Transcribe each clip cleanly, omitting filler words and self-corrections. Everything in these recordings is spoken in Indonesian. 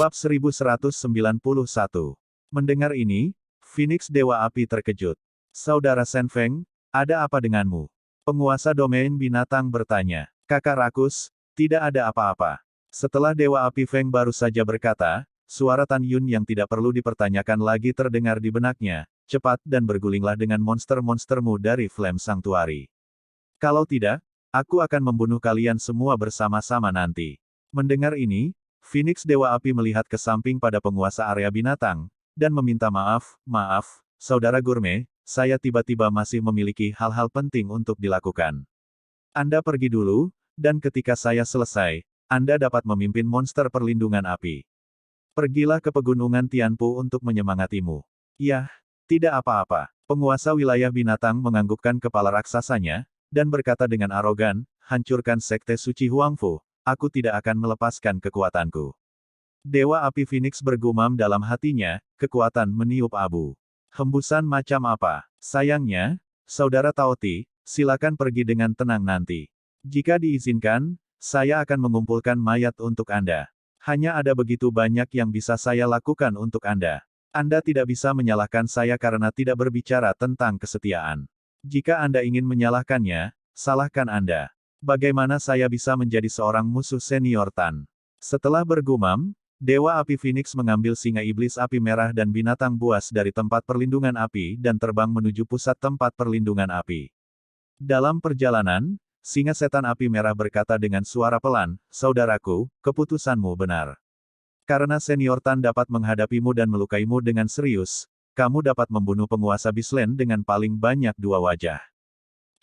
Bab 1191. Mendengar ini, Phoenix Dewa Api terkejut. Saudara Shen Feng, ada apa denganmu? Penguasa domain binatang bertanya. Kakak rakus, tidak ada apa-apa. Setelah Dewa Api Feng baru saja berkata, suara Tan Yun yang tidak perlu dipertanyakan lagi terdengar di benaknya. Cepat dan bergulinglah dengan monster-monstermu dari Flame Sanctuary. Kalau tidak, aku akan membunuh kalian semua bersama-sama nanti. Mendengar ini, Phoenix Dewa Api melihat ke samping pada penguasa area binatang, dan meminta maaf, saudara gurme, saya tiba-tiba masih memiliki hal-hal penting untuk dilakukan. Anda pergi dulu, dan ketika saya selesai, Anda dapat memimpin monster perlindungan api. Pergilah ke pegunungan Tianpu untuk menyemangatimu. Yah, tidak apa-apa. Penguasa wilayah binatang menganggukkan kepala raksasanya, dan berkata dengan arogan, hancurkan sekte suci Huangfu. Aku tidak akan melepaskan kekuatanku. Dewa Api Phoenix bergumam dalam hatinya, kekuatan meniup abu. Hembusan macam apa? Sayangnya, saudara Taoti, silakan pergi dengan tenang nanti. Jika diizinkan, saya akan mengumpulkan mayat untuk Anda. Hanya ada begitu banyak yang bisa saya lakukan untuk Anda. Anda tidak bisa menyalahkan saya karena tidak berbicara tentang kesetiaan. Jika Anda ingin menyalahkannya, salahkan Anda. Bagaimana saya bisa menjadi seorang musuh senior Tan? Setelah bergumam, Dewa Api Phoenix mengambil singa iblis api merah dan binatang buas dari tempat perlindungan api dan terbang menuju pusat tempat perlindungan api. Dalam perjalanan, singa setan api merah berkata dengan suara pelan, saudaraku, keputusanmu benar. Karena senior Tan dapat menghadapimu dan melukaimu dengan serius, kamu dapat membunuh penguasa Bisland dengan paling banyak 2 wajah.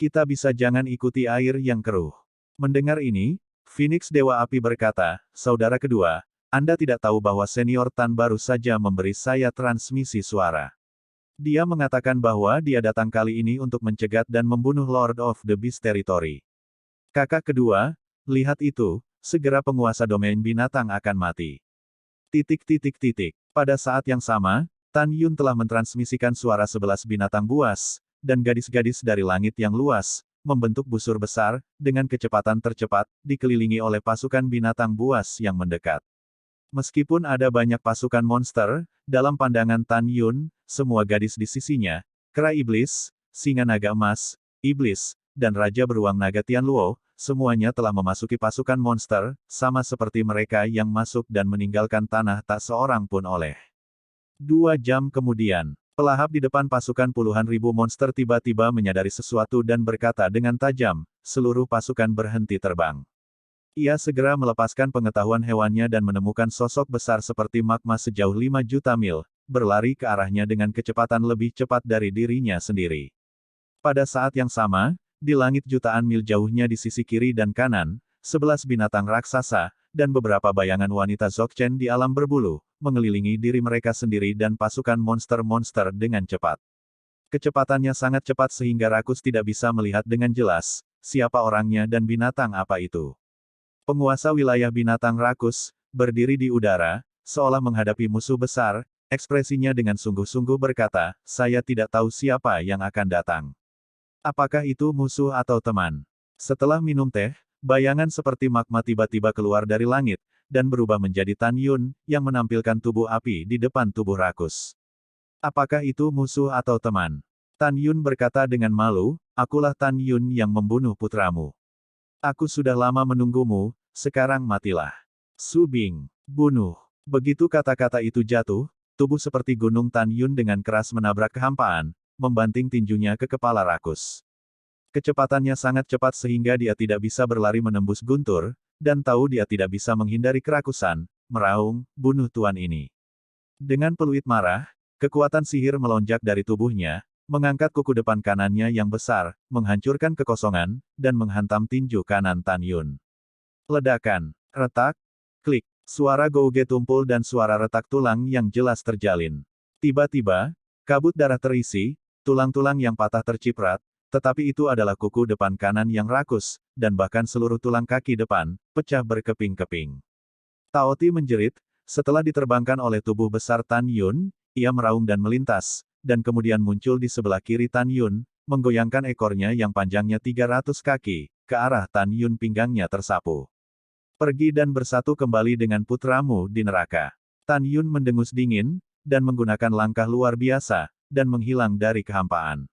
Kita bisa jangan ikuti air yang keruh. Mendengar ini, Phoenix Dewa Api berkata, saudara kedua, Anda tidak tahu bahwa senior Tan baru saja memberi saya transmisi suara. Dia mengatakan bahwa dia datang kali ini untuk mencegat dan membunuh Lord of the Beast Territory. Kakak kedua, lihat itu, segera penguasa domain binatang akan mati. Pada saat yang sama, Tan Yun telah mentransmisikan suara 11 binatang buas, dan gadis-gadis dari langit yang luas, membentuk busur besar, dengan kecepatan tercepat, dikelilingi oleh pasukan binatang buas yang mendekat. Meskipun ada banyak pasukan monster, dalam pandangan Tan Yun, semua gadis di sisinya, kera iblis, singa naga emas, iblis, dan raja beruang naga Tianluo, semuanya telah memasuki pasukan monster, sama seperti mereka yang masuk dan meninggalkan tanah tak seorang pun oleh. 2 jam kemudian, pelahap di depan pasukan puluhan ribu monster tiba-tiba menyadari sesuatu dan berkata dengan tajam, seluruh pasukan berhenti terbang. Ia segera melepaskan pengetahuan hewannya dan menemukan sosok besar seperti magma sejauh 5 juta mil, berlari ke arahnya dengan kecepatan lebih cepat dari dirinya sendiri. Pada saat yang sama, di langit jutaan mil jauhnya di sisi kiri dan kanan, 11 binatang raksasa, dan beberapa bayangan wanita Dzogchen di alam berbulu, mengelilingi diri mereka sendiri dan pasukan monster-monster dengan cepat. Kecepatannya sangat cepat sehingga rakus tidak bisa melihat dengan jelas, siapa orangnya dan binatang apa itu. Penguasa wilayah binatang rakus, berdiri di udara, seolah menghadapi musuh besar, ekspresinya dengan sungguh-sungguh berkata, saya tidak tahu siapa yang akan datang. Apakah itu musuh atau teman? Setelah minum teh, bayangan seperti magma tiba-tiba keluar dari langit, dan berubah menjadi Tan Yun, yang menampilkan tubuh api di depan tubuh rakus. Apakah itu musuh atau teman? Tan Yun berkata dengan malu, akulah Tan Yun yang membunuh putramu. Aku sudah lama menunggumu, sekarang matilah. Su Bing, bunuh. Begitu kata-kata itu jatuh, tubuh seperti gunung Tan Yun dengan keras menabrak kehampaan, membanting tinjunya ke kepala rakus. Kecepatannya sangat cepat sehingga dia tidak bisa berlari menembus guntur, dan tahu dia tidak bisa menghindari kerakusan, meraung, bunuh tuan ini. Dengan peluit marah, kekuatan sihir melonjak dari tubuhnya, mengangkat kuku depan kanannya yang besar, menghancurkan kekosongan, dan menghantam tinju kanan Tan Yun. Ledakan, retak, klik, suara gouge tumpul dan suara retak tulang yang jelas terjalin. Tiba-tiba, kabut darah terisi, tulang-tulang yang patah terciprat, tetapi itu adalah kuku depan kanan yang rakus, dan bahkan seluruh tulang kaki depan, pecah berkeping-keping. Taoti menjerit, setelah diterbangkan oleh tubuh besar Tan Yun, ia meraung dan melintas, dan kemudian muncul di sebelah kiri Tan Yun, menggoyangkan ekornya yang panjangnya 300 kaki, ke arah Tan Yun pinggangnya tersapu. Pergi dan bersatu kembali dengan putramu di neraka. Tan Yun mendengus dingin, dan menggunakan langkah luar biasa, dan menghilang dari kehampaan.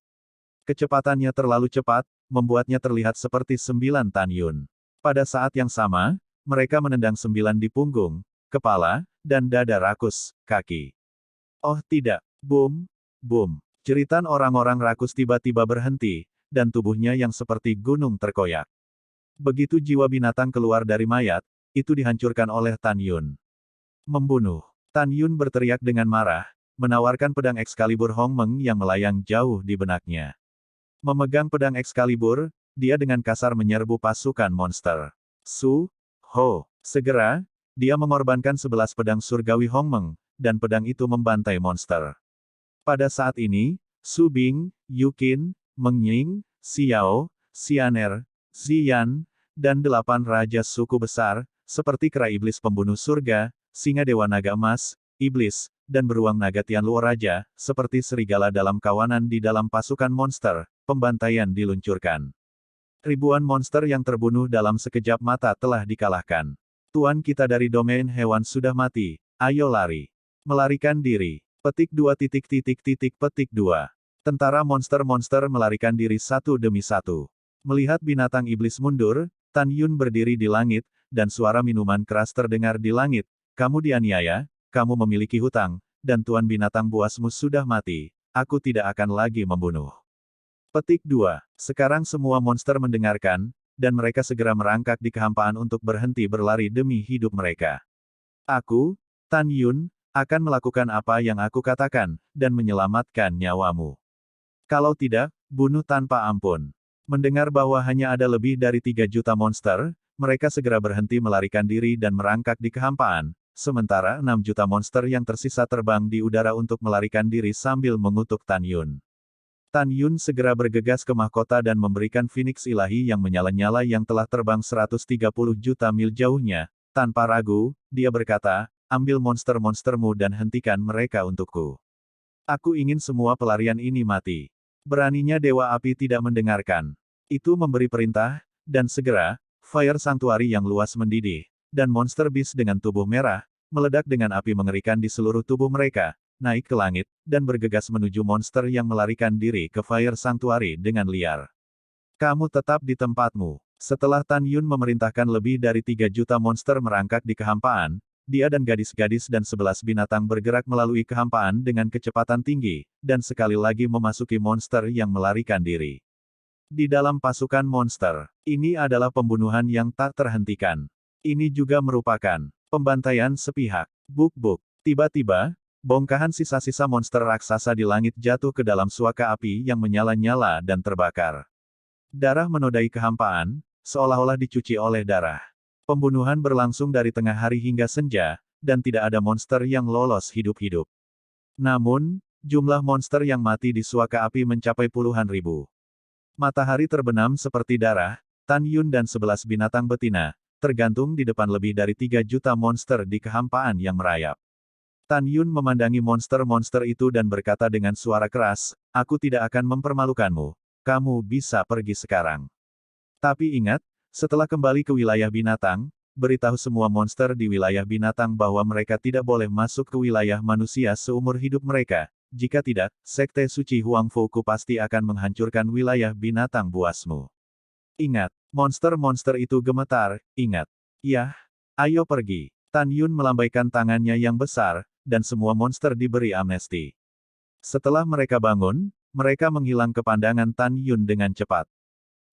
Kecepatannya terlalu cepat, membuatnya terlihat seperti 9 Tan Yun. Pada saat yang sama, mereka menendang 9 di punggung, kepala, dan dada rakus, kaki. Oh tidak, boom, boom. Jeritan orang-orang rakus tiba-tiba berhenti, dan tubuhnya yang seperti gunung terkoyak. Begitu jiwa binatang keluar dari mayat, itu dihancurkan oleh Tan Yun. Membunuh. Tan Yun berteriak dengan marah, menawarkan pedang Excalibur Hong Meng yang melayang jauh di benaknya. Memegang pedang Excalibur, dia dengan kasar menyerbu pasukan monster. Su, Ho. Segera, dia mengorbankan 11 pedang surgawi Hong Meng, dan pedang itu membantai monster. Pada saat ini, Su Bing, Yu Qin, Meng Ying, Xiao, Xianer, Ziyan, dan 8 raja suku besar, seperti kera iblis pembunuh surga, singa dewa naga emas, iblis, dan beruang naga Tianluo Raja, seperti serigala dalam kawanan di dalam pasukan monster, pembantaian diluncurkan. Ribuan monster yang terbunuh dalam sekejap mata telah dikalahkan. Tuan kita dari domain hewan sudah mati, ayo lari. Melarikan diri. Petik 2 petik 2. Tentara monster-monster melarikan diri satu demi satu. Melihat binatang iblis mundur, Tan Yun berdiri di langit, dan suara minuman keras terdengar di langit. Kamu dianiaya, kamu memiliki hutang, dan tuan binatang buasmu sudah mati. Aku tidak akan lagi membunuh. Petik 2. Sekarang semua monster mendengarkan, dan mereka segera merangkak di kehampaan untuk berhenti berlari demi hidup mereka. Aku, Tan Yun, akan melakukan apa yang aku katakan, dan menyelamatkan nyawamu. Kalau tidak, bunuh tanpa ampun. Mendengar bahwa hanya ada lebih dari 3 juta monster, mereka segera berhenti melarikan diri dan merangkak di kehampaan, sementara 6 juta monster yang tersisa terbang di udara untuk melarikan diri sambil mengutuk Tan Yun. Tan Yun segera bergegas ke mahkota dan memberikan Phoenix ilahi yang menyala-nyala yang telah terbang 130 juta mil jauhnya. Tanpa ragu, dia berkata, ambil monster-monstermu dan hentikan mereka untukku. Aku ingin semua pelarian ini mati. Beraninya Dewa Api tidak mendengarkan. Itu memberi perintah, dan segera, Fire Sanctuary yang luas mendidih, dan monster beast dengan tubuh merah, meledak dengan api mengerikan di seluruh tubuh mereka, naik ke langit, dan bergegas menuju monster yang melarikan diri ke Fire Sanctuary dengan liar. Kamu tetap di tempatmu. Setelah Tan Yun memerintahkan lebih dari 3 juta monster merangkak di kehampaan, dia dan gadis-gadis dan 11 binatang bergerak melalui kehampaan dengan kecepatan tinggi, dan sekali lagi memasuki monster yang melarikan diri. Di dalam pasukan monster, ini adalah pembunuhan yang tak terhentikan. Ini juga merupakan pembantaian sepihak. Buk-buk. Tiba-tiba, bongkahan sisa-sisa monster raksasa di langit jatuh ke dalam suaka api yang menyala-nyala dan terbakar. Darah menodai kehampaan, seolah-olah dicuci oleh darah. Pembunuhan berlangsung dari tengah hari hingga senja, dan tidak ada monster yang lolos hidup-hidup. Namun, jumlah monster yang mati di suaka api mencapai puluhan ribu. Matahari terbenam seperti darah, Tan Yun dan 11 binatang betina, tergantung di depan lebih dari 3 juta monster di kehampaan yang merayap. Tan Yun memandangi monster-monster itu dan berkata dengan suara keras, aku tidak akan mempermalukanmu. Kamu bisa pergi sekarang. Tapi ingat, setelah kembali ke wilayah binatang, beritahu semua monster di wilayah binatang bahwa mereka tidak boleh masuk ke wilayah manusia seumur hidup mereka. Jika tidak, Sekte Suci Huangfu-ku pasti akan menghancurkan wilayah binatang buasmu. Ingat, monster-monster itu gemetar, ingat. Yah, ayo pergi. Tan Yun melambaikan tangannya yang besar, dan semua monster diberi amnesti. Setelah mereka bangun, mereka menghilang ke pandangan Tan Yun dengan cepat.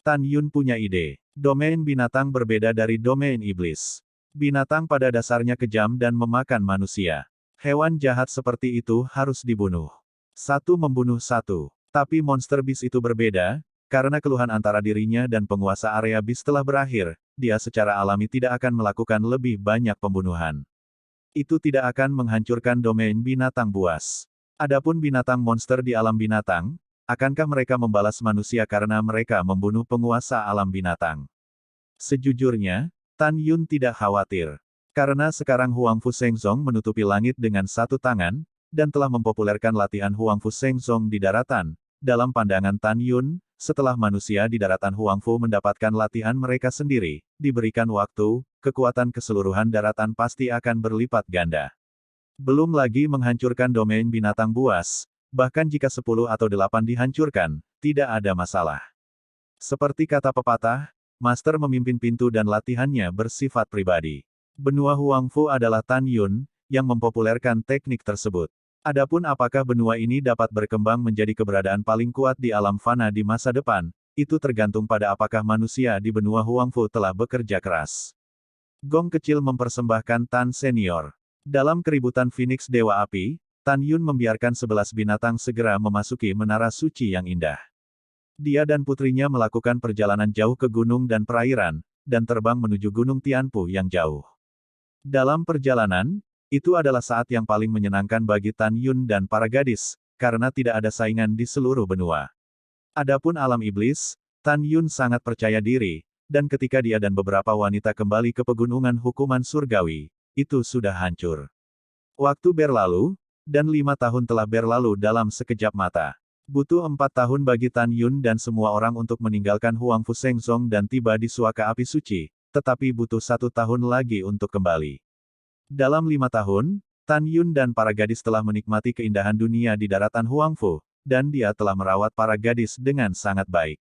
Tan Yun punya ide. Domain binatang berbeda dari domain iblis. Binatang pada dasarnya kejam dan memakan manusia. Hewan jahat seperti itu harus dibunuh. Satu membunuh satu. Tapi monster beast itu berbeda, karena keluhan antara dirinya dan penguasa area beast telah berakhir, dia secara alami tidak akan melakukan lebih banyak pembunuhan. Itu tidak akan menghancurkan domain binatang buas. Adapun binatang monster di alam binatang, akankah mereka membalas manusia karena mereka membunuh penguasa alam binatang? Sejujurnya, Tan Yun tidak khawatir. Karena sekarang Huangfu Shengzong menutupi langit dengan satu tangan, dan telah mempopulerkan latihan Huangfu Shengzong di daratan. Dalam pandangan Tan Yun, setelah manusia di daratan Huangfu mendapatkan latihan mereka sendiri, diberikan waktu, kekuatan keseluruhan daratan pasti akan berlipat ganda. Belum lagi menghancurkan domain binatang buas, bahkan jika 10 atau 8 dihancurkan, tidak ada masalah. Seperti kata pepatah, Master memimpin pintu dan latihannya bersifat pribadi. Benua Huangfu adalah Tan Yun, yang mempopulerkan teknik tersebut. Adapun apakah benua ini dapat berkembang menjadi keberadaan paling kuat di alam fana di masa depan, itu tergantung pada apakah manusia di benua Huangfu telah bekerja keras. Gong kecil mempersembahkan Tan Senior. Dalam keributan Phoenix Dewa Api, Tan Yun membiarkan 11 binatang segera memasuki menara suci yang indah. Dia dan putrinya melakukan perjalanan jauh ke gunung dan perairan, dan terbang menuju Gunung Tianpu yang jauh. Dalam perjalanan, itu adalah saat yang paling menyenangkan bagi Tan Yun dan para gadis, karena tidak ada saingan di seluruh benua. Adapun alam iblis, Tan Yun sangat percaya diri, dan ketika dia dan beberapa wanita kembali ke pegunungan hukuman surgawi, itu sudah hancur. Waktu berlalu, dan 5 tahun telah berlalu dalam sekejap mata. Butuh 4 tahun bagi Tan Yun dan semua orang untuk meninggalkan Huangfu Shengzong dan tiba di Suaka Api Suci, tetapi butuh 1 tahun lagi untuk kembali. Dalam 5 tahun, Tan Yun dan para gadis telah menikmati keindahan dunia di daratan Huangfu, dan dia telah merawat para gadis dengan sangat baik.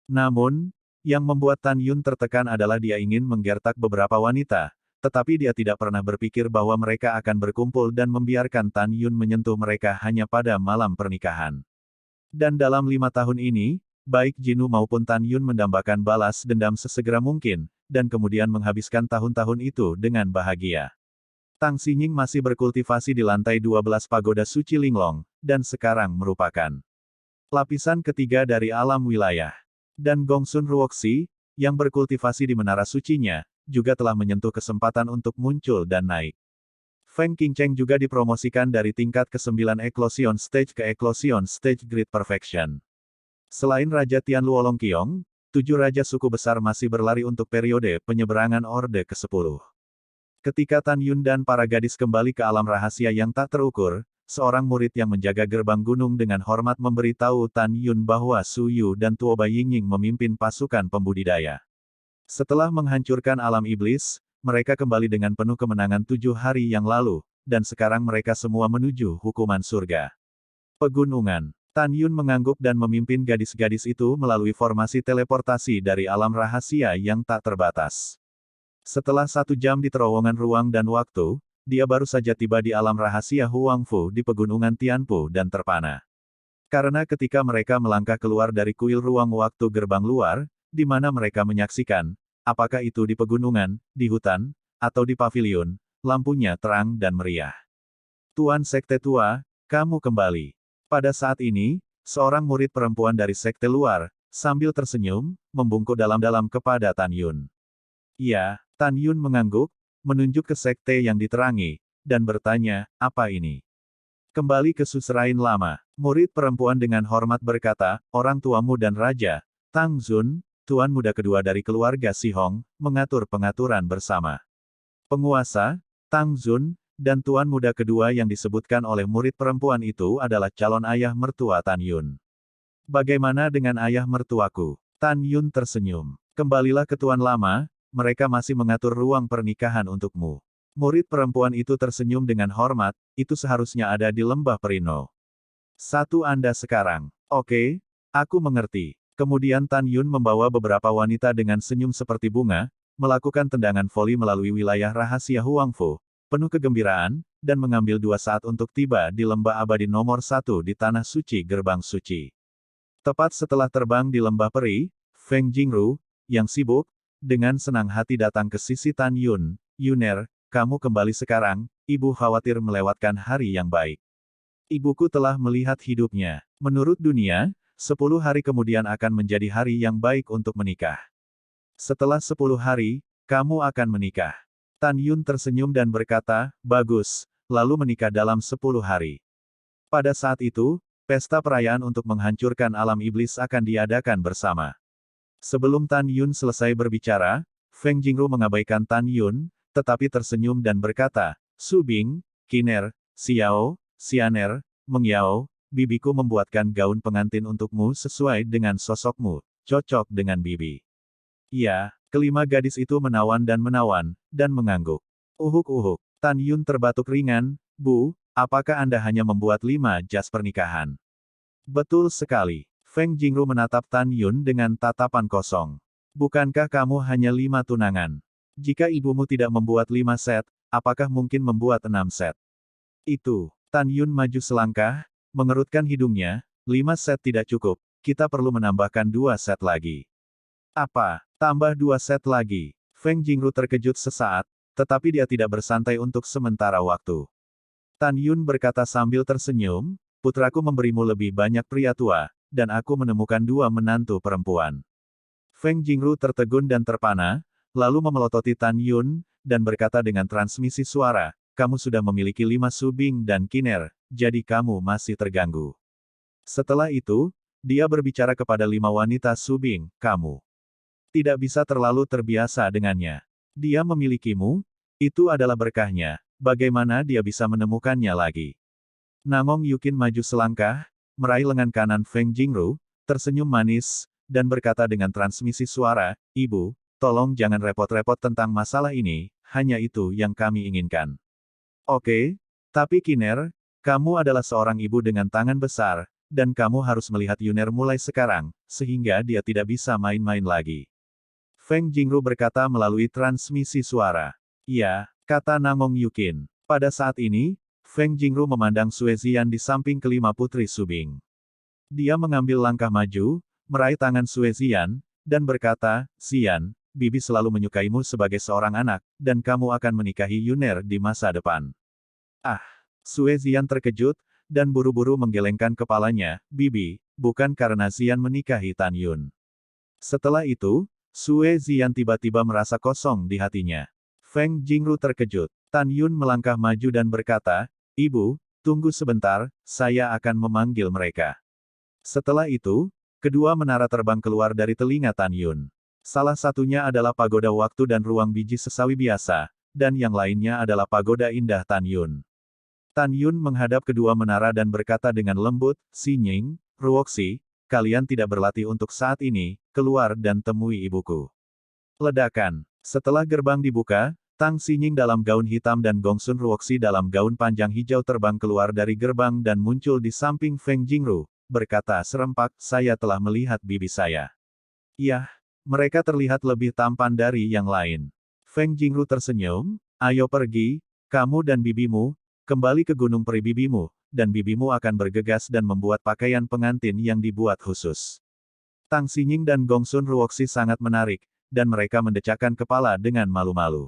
Namun, yang membuat Tan Yun tertekan adalah dia ingin menggertak beberapa wanita, tetapi dia tidak pernah berpikir bahwa mereka akan berkumpul dan membiarkan Tan Yun menyentuh mereka hanya pada malam pernikahan. Dan dalam 5 tahun ini, baik Jinu maupun Tan Yun mendambakan balas dendam sesegera mungkin, dan kemudian menghabiskan tahun-tahun itu dengan bahagia. Tang Xinying masih berkultivasi di lantai 12 pagoda suci Linglong, dan sekarang merupakan lapisan ketiga dari alam wilayah. Dan Gongsun Ruoxi, yang berkultivasi di menara sucinya, juga telah menyentuh kesempatan untuk muncul dan naik. Feng Qingcheng juga dipromosikan dari tingkat ke-9 Eclosion Stage ke Eclosion Stage Great Perfection. Selain Raja Tian Luolongqiong, 7 raja suku besar masih berlari untuk periode penyeberangan Orde ke-10. Ketika Tan Yun dan para gadis kembali ke alam rahasia yang tak terukur, seorang murid yang menjaga gerbang gunung dengan hormat memberitahu Tan Yun bahwa Su Yu dan Tuo Bai Yingying memimpin pasukan pembudidaya. Setelah menghancurkan alam iblis, mereka kembali dengan penuh kemenangan 7 hari yang lalu, dan sekarang mereka semua menuju hukuman surga. Pegunungan. Tan Yun mengangguk dan memimpin gadis-gadis itu melalui formasi teleportasi dari alam rahasia yang tak terbatas. Setelah 1 jam di terowongan ruang dan waktu, dia baru saja tiba di alam rahasia Huangfu di pegunungan Tianpu dan terpana. Karena ketika mereka melangkah keluar dari kuil ruang waktu gerbang luar, di mana mereka menyaksikan, apakah itu di pegunungan, di hutan, atau di paviliun, lampunya terang dan meriah. Tuan Sekte Tua, kamu kembali. Pada saat ini, seorang murid perempuan dari Sekte Luar, sambil tersenyum, membungkuk dalam-dalam kepada Tan Yun. Iya, Tan Yun mengangguk, menunjuk ke sekte yang diterangi, dan bertanya, apa ini? Kembali ke Suserain Lama, murid perempuan dengan hormat berkata, orang tuamu dan raja, Tang Zun, tuan muda kedua dari keluarga Si Hong, mengatur pengaturan bersama. Penguasa, Tang Zun, dan tuan muda kedua yang disebutkan oleh murid perempuan itu adalah calon ayah mertua Tan Yun. Bagaimana dengan ayah mertuaku? Tan Yun tersenyum. Kembalilah ke tuan lama, mereka masih mengatur ruang pernikahan untukmu. Murid perempuan itu tersenyum dengan hormat, itu seharusnya ada di lembah Perino. Satu Anda sekarang. Oke, aku mengerti. Kemudian Tan Yun membawa beberapa wanita dengan senyum seperti bunga, melakukan tendangan voli melalui wilayah rahasia Huangfu, penuh kegembiraan, dan mengambil 2 saat untuk tiba di lembah abadi nomor 1 di Tanah Suci Gerbang Suci. Tepat setelah terbang di lembah peri, Feng Jingru, yang sibuk, dengan senang hati datang ke sisi Tan Yun, Yuner, kamu kembali sekarang, ibu khawatir melewatkan hari yang baik. Ibuku telah melihat hidupnya. Menurut dunia, 10 hari kemudian akan menjadi hari yang baik untuk menikah. Setelah 10 hari, kamu akan menikah. Tan Yun tersenyum dan berkata, bagus, lalu menikah dalam 10 hari. Pada saat itu, pesta perayaan untuk menghancurkan alam iblis akan diadakan bersama. Sebelum Tan Yun selesai berbicara, Feng Jingru mengabaikan Tan Yun, tetapi tersenyum dan berkata, Su Bing, Kiner, Xiao, Xianer, Meng Yao, bibiku membuatkan gaun pengantin untukmu sesuai dengan sosokmu, cocok dengan bibi. Iya, kelima gadis itu menawan dan mengangguk. Uhuk-uhuk, Tan Yun terbatuk ringan, Bu, apakah Anda hanya membuat 5 jas pernikahan? Betul sekali. Feng Jingru menatap Tan Yun dengan tatapan kosong. Bukankah kamu hanya 5 tunangan? Jika ibumu tidak membuat 5 set, apakah mungkin membuat 6 set? Itu. Tan Yun maju selangkah, mengerutkan hidungnya, 5 set tidak cukup, kita perlu menambahkan 2 set lagi. Apa? Tambah 2 set lagi? Feng Jingru terkejut sesaat, tetapi dia tidak bersantai untuk sementara waktu. Tan Yun berkata sambil tersenyum, putraku memberimu lebih banyak pria tua, dan aku menemukan 2 menantu perempuan. Feng Jingru tertegun dan terpana, lalu memelototi Tan Yun, dan berkata dengan transmisi suara, kamu sudah memiliki 5 subing dan kiner, jadi kamu masih terganggu. Setelah itu, dia berbicara kepada 5 wanita subing, kamu tidak bisa terlalu terbiasa dengannya. Dia memilikimu, itu adalah berkahnya, bagaimana dia bisa menemukannya lagi? Namong Yukin maju selangkah, meraih lengan kanan Feng Jingru, tersenyum manis, dan berkata dengan transmisi suara, Ibu, tolong jangan repot-repot tentang masalah ini, hanya itu yang kami inginkan. Oke, tapi Kiner, kamu adalah seorang ibu dengan tangan besar, dan kamu harus melihat Yuner mulai sekarang, sehingga dia tidak bisa main-main lagi. Feng Jingru berkata melalui transmisi suara. Iya, kata Namong Yukin. Pada saat ini, Feng Jingru memandang Sue Ziyan di samping kelima putri Subing. Dia mengambil langkah maju, meraih tangan Sue Ziyan, dan berkata, Ziyan, Bibi selalu menyukaimu sebagai seorang anak, dan kamu akan menikahi Yuner di masa depan. Ah! Sue Ziyan terkejut, dan buru-buru menggelengkan kepalanya, Bibi, bukan karena Ziyan menikahi Tan Yun. Setelah itu, Sue Ziyan tiba-tiba merasa kosong di hatinya. Feng Jingru terkejut. Tan Yun melangkah maju dan berkata, Ibu, tunggu sebentar, saya akan memanggil mereka. Setelah itu, kedua menara terbang keluar dari telinga Tan Yun. Salah satunya adalah pagoda waktu dan ruang biji sesawi biasa, dan yang lainnya adalah pagoda indah Tan Yun. Tan Yun menghadap kedua menara dan berkata dengan lembut, Xinying, Ruoxi, kalian tidak berlatih untuk saat ini, keluar dan temui ibuku. Ledakan. Setelah gerbang dibuka, Tang Xinying dalam gaun hitam dan Gongsun Ruoxi dalam gaun panjang hijau terbang keluar dari gerbang dan muncul di samping Feng Jingru, berkata serempak, saya telah melihat bibi saya. Yah, mereka terlihat lebih tampan dari yang lain. Feng Jingru tersenyum, ayo pergi, kamu dan bibimu, kembali ke gunung peri bibimu, dan bibimu akan bergegas dan membuat pakaian pengantin yang dibuat khusus. Tang Xinying dan Gongsun Ruoxi sangat menarik, dan mereka mendecakkan kepala dengan malu-malu.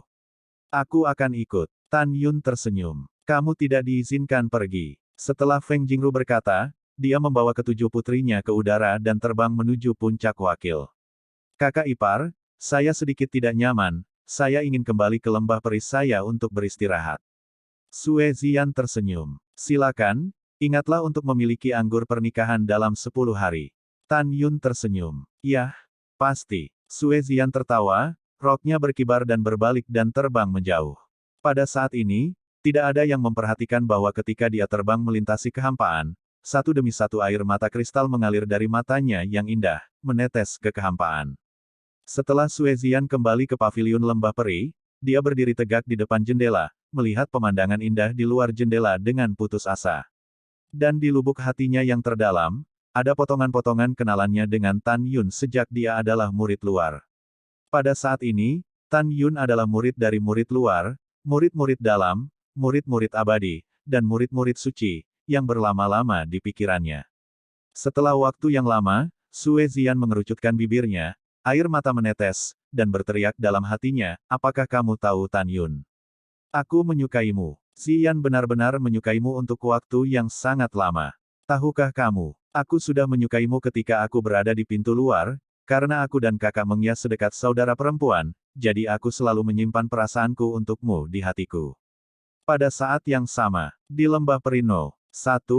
Aku akan ikut. Tan Yun tersenyum. Kamu tidak diizinkan pergi. Setelah Feng Jingru berkata, dia membawa ketujuh putrinya ke udara dan terbang menuju puncak wakil. Kakak ipar, saya sedikit tidak nyaman, saya ingin kembali ke lembah peri saya untuk beristirahat. Sue Ziyan tersenyum. Silakan, ingatlah untuk memiliki anggur pernikahan dalam 10 hari. Tan Yun tersenyum. Yah, pasti. Sue Ziyan tertawa, roknya berkibar dan berbalik dan terbang menjauh. Pada saat ini, tidak ada yang memperhatikan bahwa ketika dia terbang melintasi kehampaan, satu demi satu air mata kristal mengalir dari matanya yang indah, menetes ke kehampaan. Setelah Sue Ziyan kembali ke paviliun lembah peri, dia berdiri tegak di depan jendela, melihat pemandangan indah di luar jendela dengan putus asa. Dan di lubuk hatinya yang terdalam, ada potongan-potongan kenalannya dengan Tan Yun sejak dia adalah murid luar. Pada saat ini, Tan Yun adalah murid dari murid luar, murid-murid dalam, murid-murid abadi, dan murid-murid suci, yang berlama-lama di pikirannya. Setelah waktu yang lama, Sue Ziyan mengerucutkan bibirnya, air mata menetes, dan berteriak dalam hatinya, apakah kamu tahu Tan Yun? Aku menyukaimu. Ziyan benar-benar menyukaimu untuk waktu yang sangat lama. Tahukah kamu, aku sudah menyukaimu ketika aku berada di pintu luar, karena aku dan kakak mengias sedekat saudara perempuan, jadi aku selalu menyimpan perasaanku untukmu di hatiku. Pada saat yang sama, di lembah Perino, 1,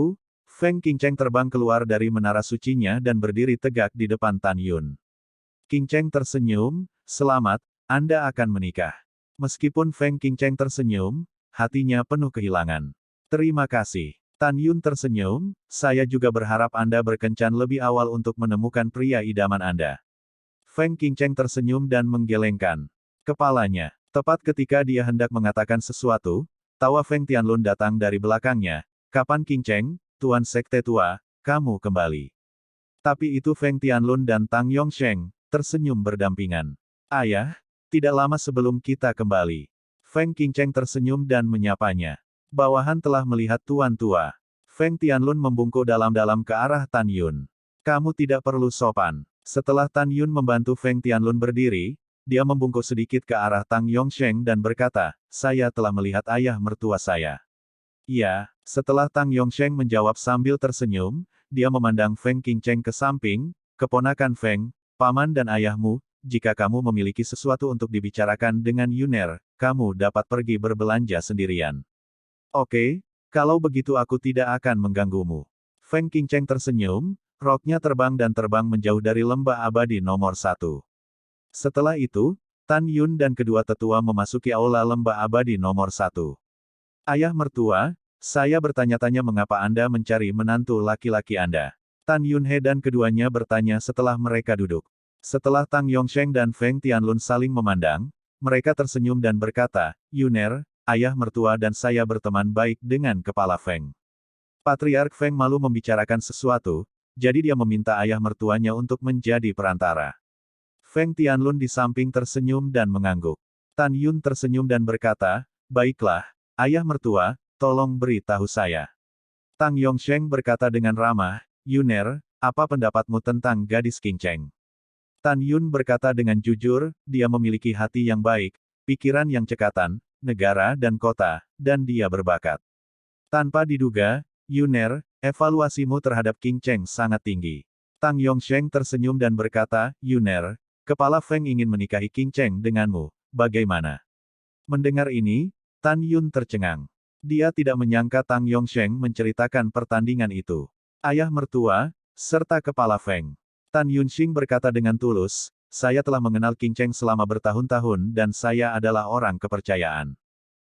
Feng Qingcheng terbang keluar dari menara sucinya dan berdiri tegak di depan Tan Yun. Qingcheng tersenyum, selamat, Anda akan menikah. Meskipun Feng Qingcheng tersenyum, hatinya penuh kehilangan. Terima kasih. Tan Yun tersenyum, saya juga berharap Anda berkencan lebih awal untuk menemukan pria idaman Anda. Feng Qingcheng tersenyum dan menggelengkan kepalanya. Tepat ketika dia hendak mengatakan sesuatu, Tawa Feng Tianlun datang dari belakangnya. Kapan King Cheng, Tuan Sekte Tua, kamu kembali? Tapi itu Feng Tianlun dan Tang Yongsheng, tersenyum berdampingan. Ayah, tidak lama sebelum kita kembali. Feng Qingcheng tersenyum dan menyapanya. Bawahan telah melihat Tuan Tua. Feng Tianlun membungkuk dalam-dalam ke arah Tan Yun. Kamu tidak perlu sopan. Setelah Tan Yun membantu Feng Tianlun berdiri, dia membungkuk sedikit ke arah Tang Yongsheng dan berkata, saya telah melihat ayah mertua saya. Iya, setelah Tang Yongsheng menjawab sambil tersenyum, dia memandang Feng Qingcheng ke samping, keponakan Feng, paman dan ayahmu, jika kamu memiliki sesuatu untuk dibicarakan dengan Yuner, kamu dapat pergi berbelanja sendirian. Oke, kalau begitu aku tidak akan mengganggumu. Feng Qingcheng tersenyum, roknya terbang dan terbang menjauh dari lembah abadi nomor 1. Setelah itu, Tan Yun dan kedua tetua memasuki aula lembah abadi nomor 1. Ayah mertua, saya bertanya-tanya mengapa Anda mencari menantu laki-laki Anda. Tan Yunhe dan keduanya bertanya setelah mereka duduk. Setelah Tang Yongsheng dan Feng Tianlun saling memandang, mereka tersenyum dan berkata, Yuner, ayah mertua dan saya berteman baik dengan kepala Feng. Patriark Feng malu membicarakan sesuatu, jadi dia meminta ayah mertuanya untuk menjadi perantara. Feng Tianlun di samping tersenyum dan mengangguk. Tan Yun tersenyum dan berkata, baiklah, ayah mertua, tolong beritahu saya. Tang Yongsheng berkata dengan ramah, Yuner, apa pendapatmu tentang gadis Qingcheng? Tan Yun berkata dengan jujur, dia memiliki hati yang baik, pikiran yang cekatan, negara dan kota, dan dia berbakat. Tanpa diduga, Yuner, evaluasimu terhadap Qingcheng sangat tinggi. Tang Yongsheng tersenyum dan berkata, Yuner, kepala Feng ingin menikahi Qingcheng denganmu, bagaimana? Mendengar ini, Tan Yun tercengang. Dia tidak menyangka Tang Yongsheng menceritakan pertandingan itu. Ayah mertua, serta kepala Feng. Tan Yunxing berkata dengan tulus, saya telah mengenal Qingcheng selama bertahun-tahun dan saya adalah orang kepercayaan.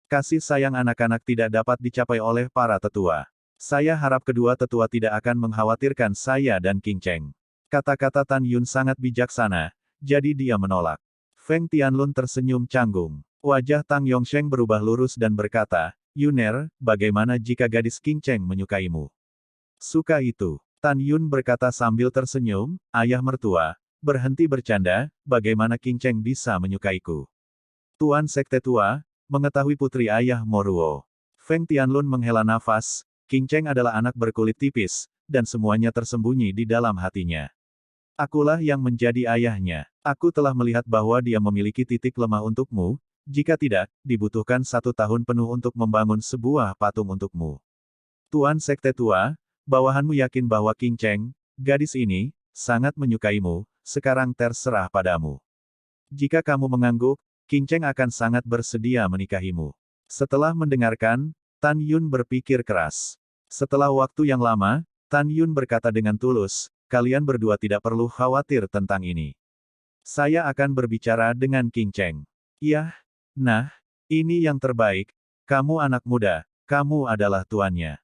Kasih sayang anak-anak tidak dapat dicapai oleh para tetua. Saya harap kedua tetua tidak akan mengkhawatirkan saya dan Qingcheng. Kata-kata Tan Yun sangat bijaksana, jadi dia menolak. Feng Tianlun tersenyum canggung. Wajah Tang Yongsheng berubah lurus dan berkata, Yuner, bagaimana jika gadis Qingcheng menyukaimu? Suka itu. Tan Yun berkata sambil tersenyum, ayah mertua, berhenti bercanda, bagaimana Qingcheng bisa menyukaiku? Tuan Sekte Tua, mengetahui putri ayah Moruo. Feng Tianlun menghela nafas, Qingcheng adalah anak berkulit tipis, dan semuanya tersembunyi di dalam hatinya. Akulah yang menjadi ayahnya. Aku telah melihat bahwa dia memiliki titik lemah untukmu, jika tidak, dibutuhkan 1 tahun penuh untuk membangun sebuah patung untukmu. Tuan Sekte Tua, bawahanmu yakin bahwa Qingcheng, gadis ini, sangat menyukaimu, sekarang terserah padamu. Jika kamu mengangguk, Qingcheng akan sangat bersedia menikahimu. Setelah mendengarkan, Tan Yun berpikir keras. Setelah waktu yang lama, Tan Yun berkata dengan tulus, kalian berdua tidak perlu khawatir tentang ini. Saya akan berbicara dengan Qingcheng. Iya, nah, ini yang terbaik, kamu anak muda, kamu adalah tuannya.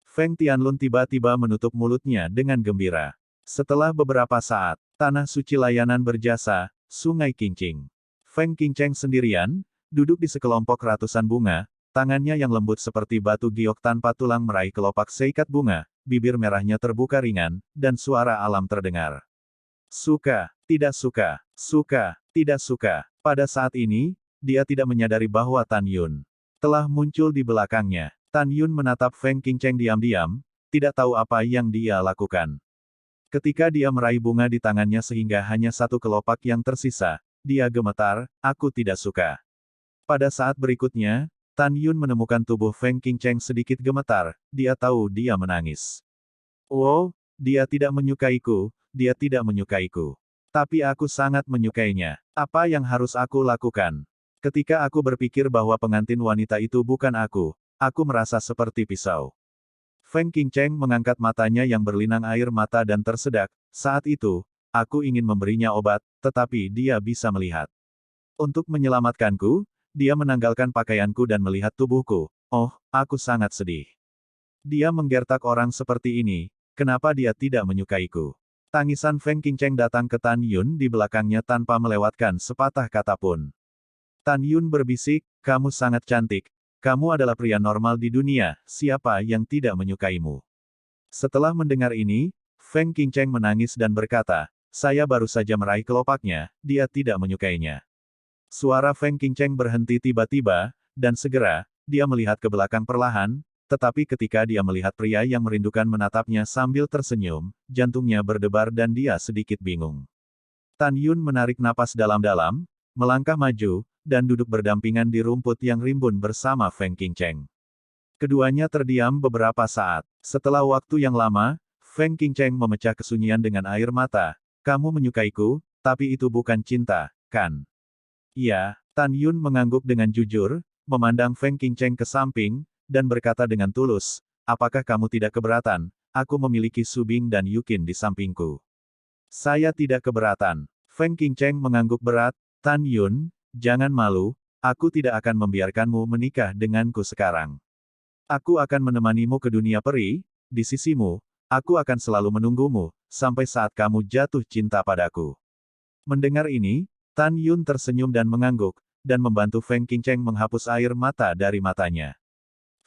Feng Tianlun tiba-tiba menutup mulutnya dengan gembira. Setelah beberapa saat, tanah suci layanan berjasa, Sungai Qingqing. Feng Qingcheng sendirian, duduk di sekelompok ratusan bunga, tangannya yang lembut seperti batu giok tanpa tulang meraih kelopak seikat bunga, bibir merahnya terbuka ringan, dan suara alam terdengar. Suka, tidak suka, suka, tidak suka. Pada saat ini, dia tidak menyadari bahwa Tan Yun telah muncul di belakangnya. Tan Yun menatap Feng Qingcheng diam-diam, tidak tahu apa yang dia lakukan. Ketika dia meraih bunga di tangannya sehingga hanya 1 kelopak yang tersisa, dia gemetar, aku tidak suka. Pada saat berikutnya, Tan Yun menemukan tubuh Feng Qingcheng sedikit gemetar, dia tahu dia menangis. Oh, dia tidak menyukaiku, dia tidak menyukaiku. Tapi aku sangat menyukainya. Apa yang harus aku lakukan? Ketika aku berpikir bahwa pengantin wanita itu bukan aku merasa seperti pisau. Feng Qingcheng mengangkat matanya yang berlinang air mata dan tersedak, saat itu, aku ingin memberinya obat, tetapi dia bisa melihat. Untuk menyelamatkanku, dia menanggalkan pakaianku dan melihat tubuhku. Oh, aku sangat sedih. Dia menggertak orang seperti ini, kenapa dia tidak menyukaiku? Tangisan Feng Qingcheng datang ke Tan Yun di belakangnya tanpa melewatkan sepatah kata pun. Tan Yun berbisik, kamu sangat cantik, Kamu adalah pria normal di dunia, siapa yang tidak menyukaimu? Setelah mendengar ini, Feng Qingcheng menangis dan berkata, saya baru saja meraih kelopaknya, dia tidak menyukainya. Suara Feng Qingcheng berhenti tiba-tiba, dan segera, dia melihat ke belakang perlahan, tetapi ketika dia melihat pria yang merindukan menatapnya sambil tersenyum, jantungnya berdebar dan dia sedikit bingung. Tan Yun menarik napas dalam-dalam, melangkah maju, dan duduk berdampingan di rumput yang rimbun bersama Feng Qingcheng. Keduanya terdiam beberapa saat. Setelah waktu yang lama, Feng Qingcheng memecah kesunyian dengan air mata. Kamu menyukaiku, tapi itu bukan cinta, kan? Iya, Tan Yun mengangguk dengan jujur, memandang Feng Qingcheng ke samping, dan berkata dengan tulus, apakah kamu tidak keberatan? Aku memiliki Su Bing dan Yukin di sampingku. Saya tidak keberatan. Feng Qingcheng mengangguk berat, Tan Yun, jangan malu, aku tidak akan membiarkanmu menikah denganku sekarang. Aku akan menemanimu ke dunia peri, di sisimu, aku akan selalu menunggumu, sampai saat kamu jatuh cinta padaku. Mendengar ini, Tan Yun tersenyum dan mengangguk, dan membantu Feng Qingcheng menghapus air mata dari matanya.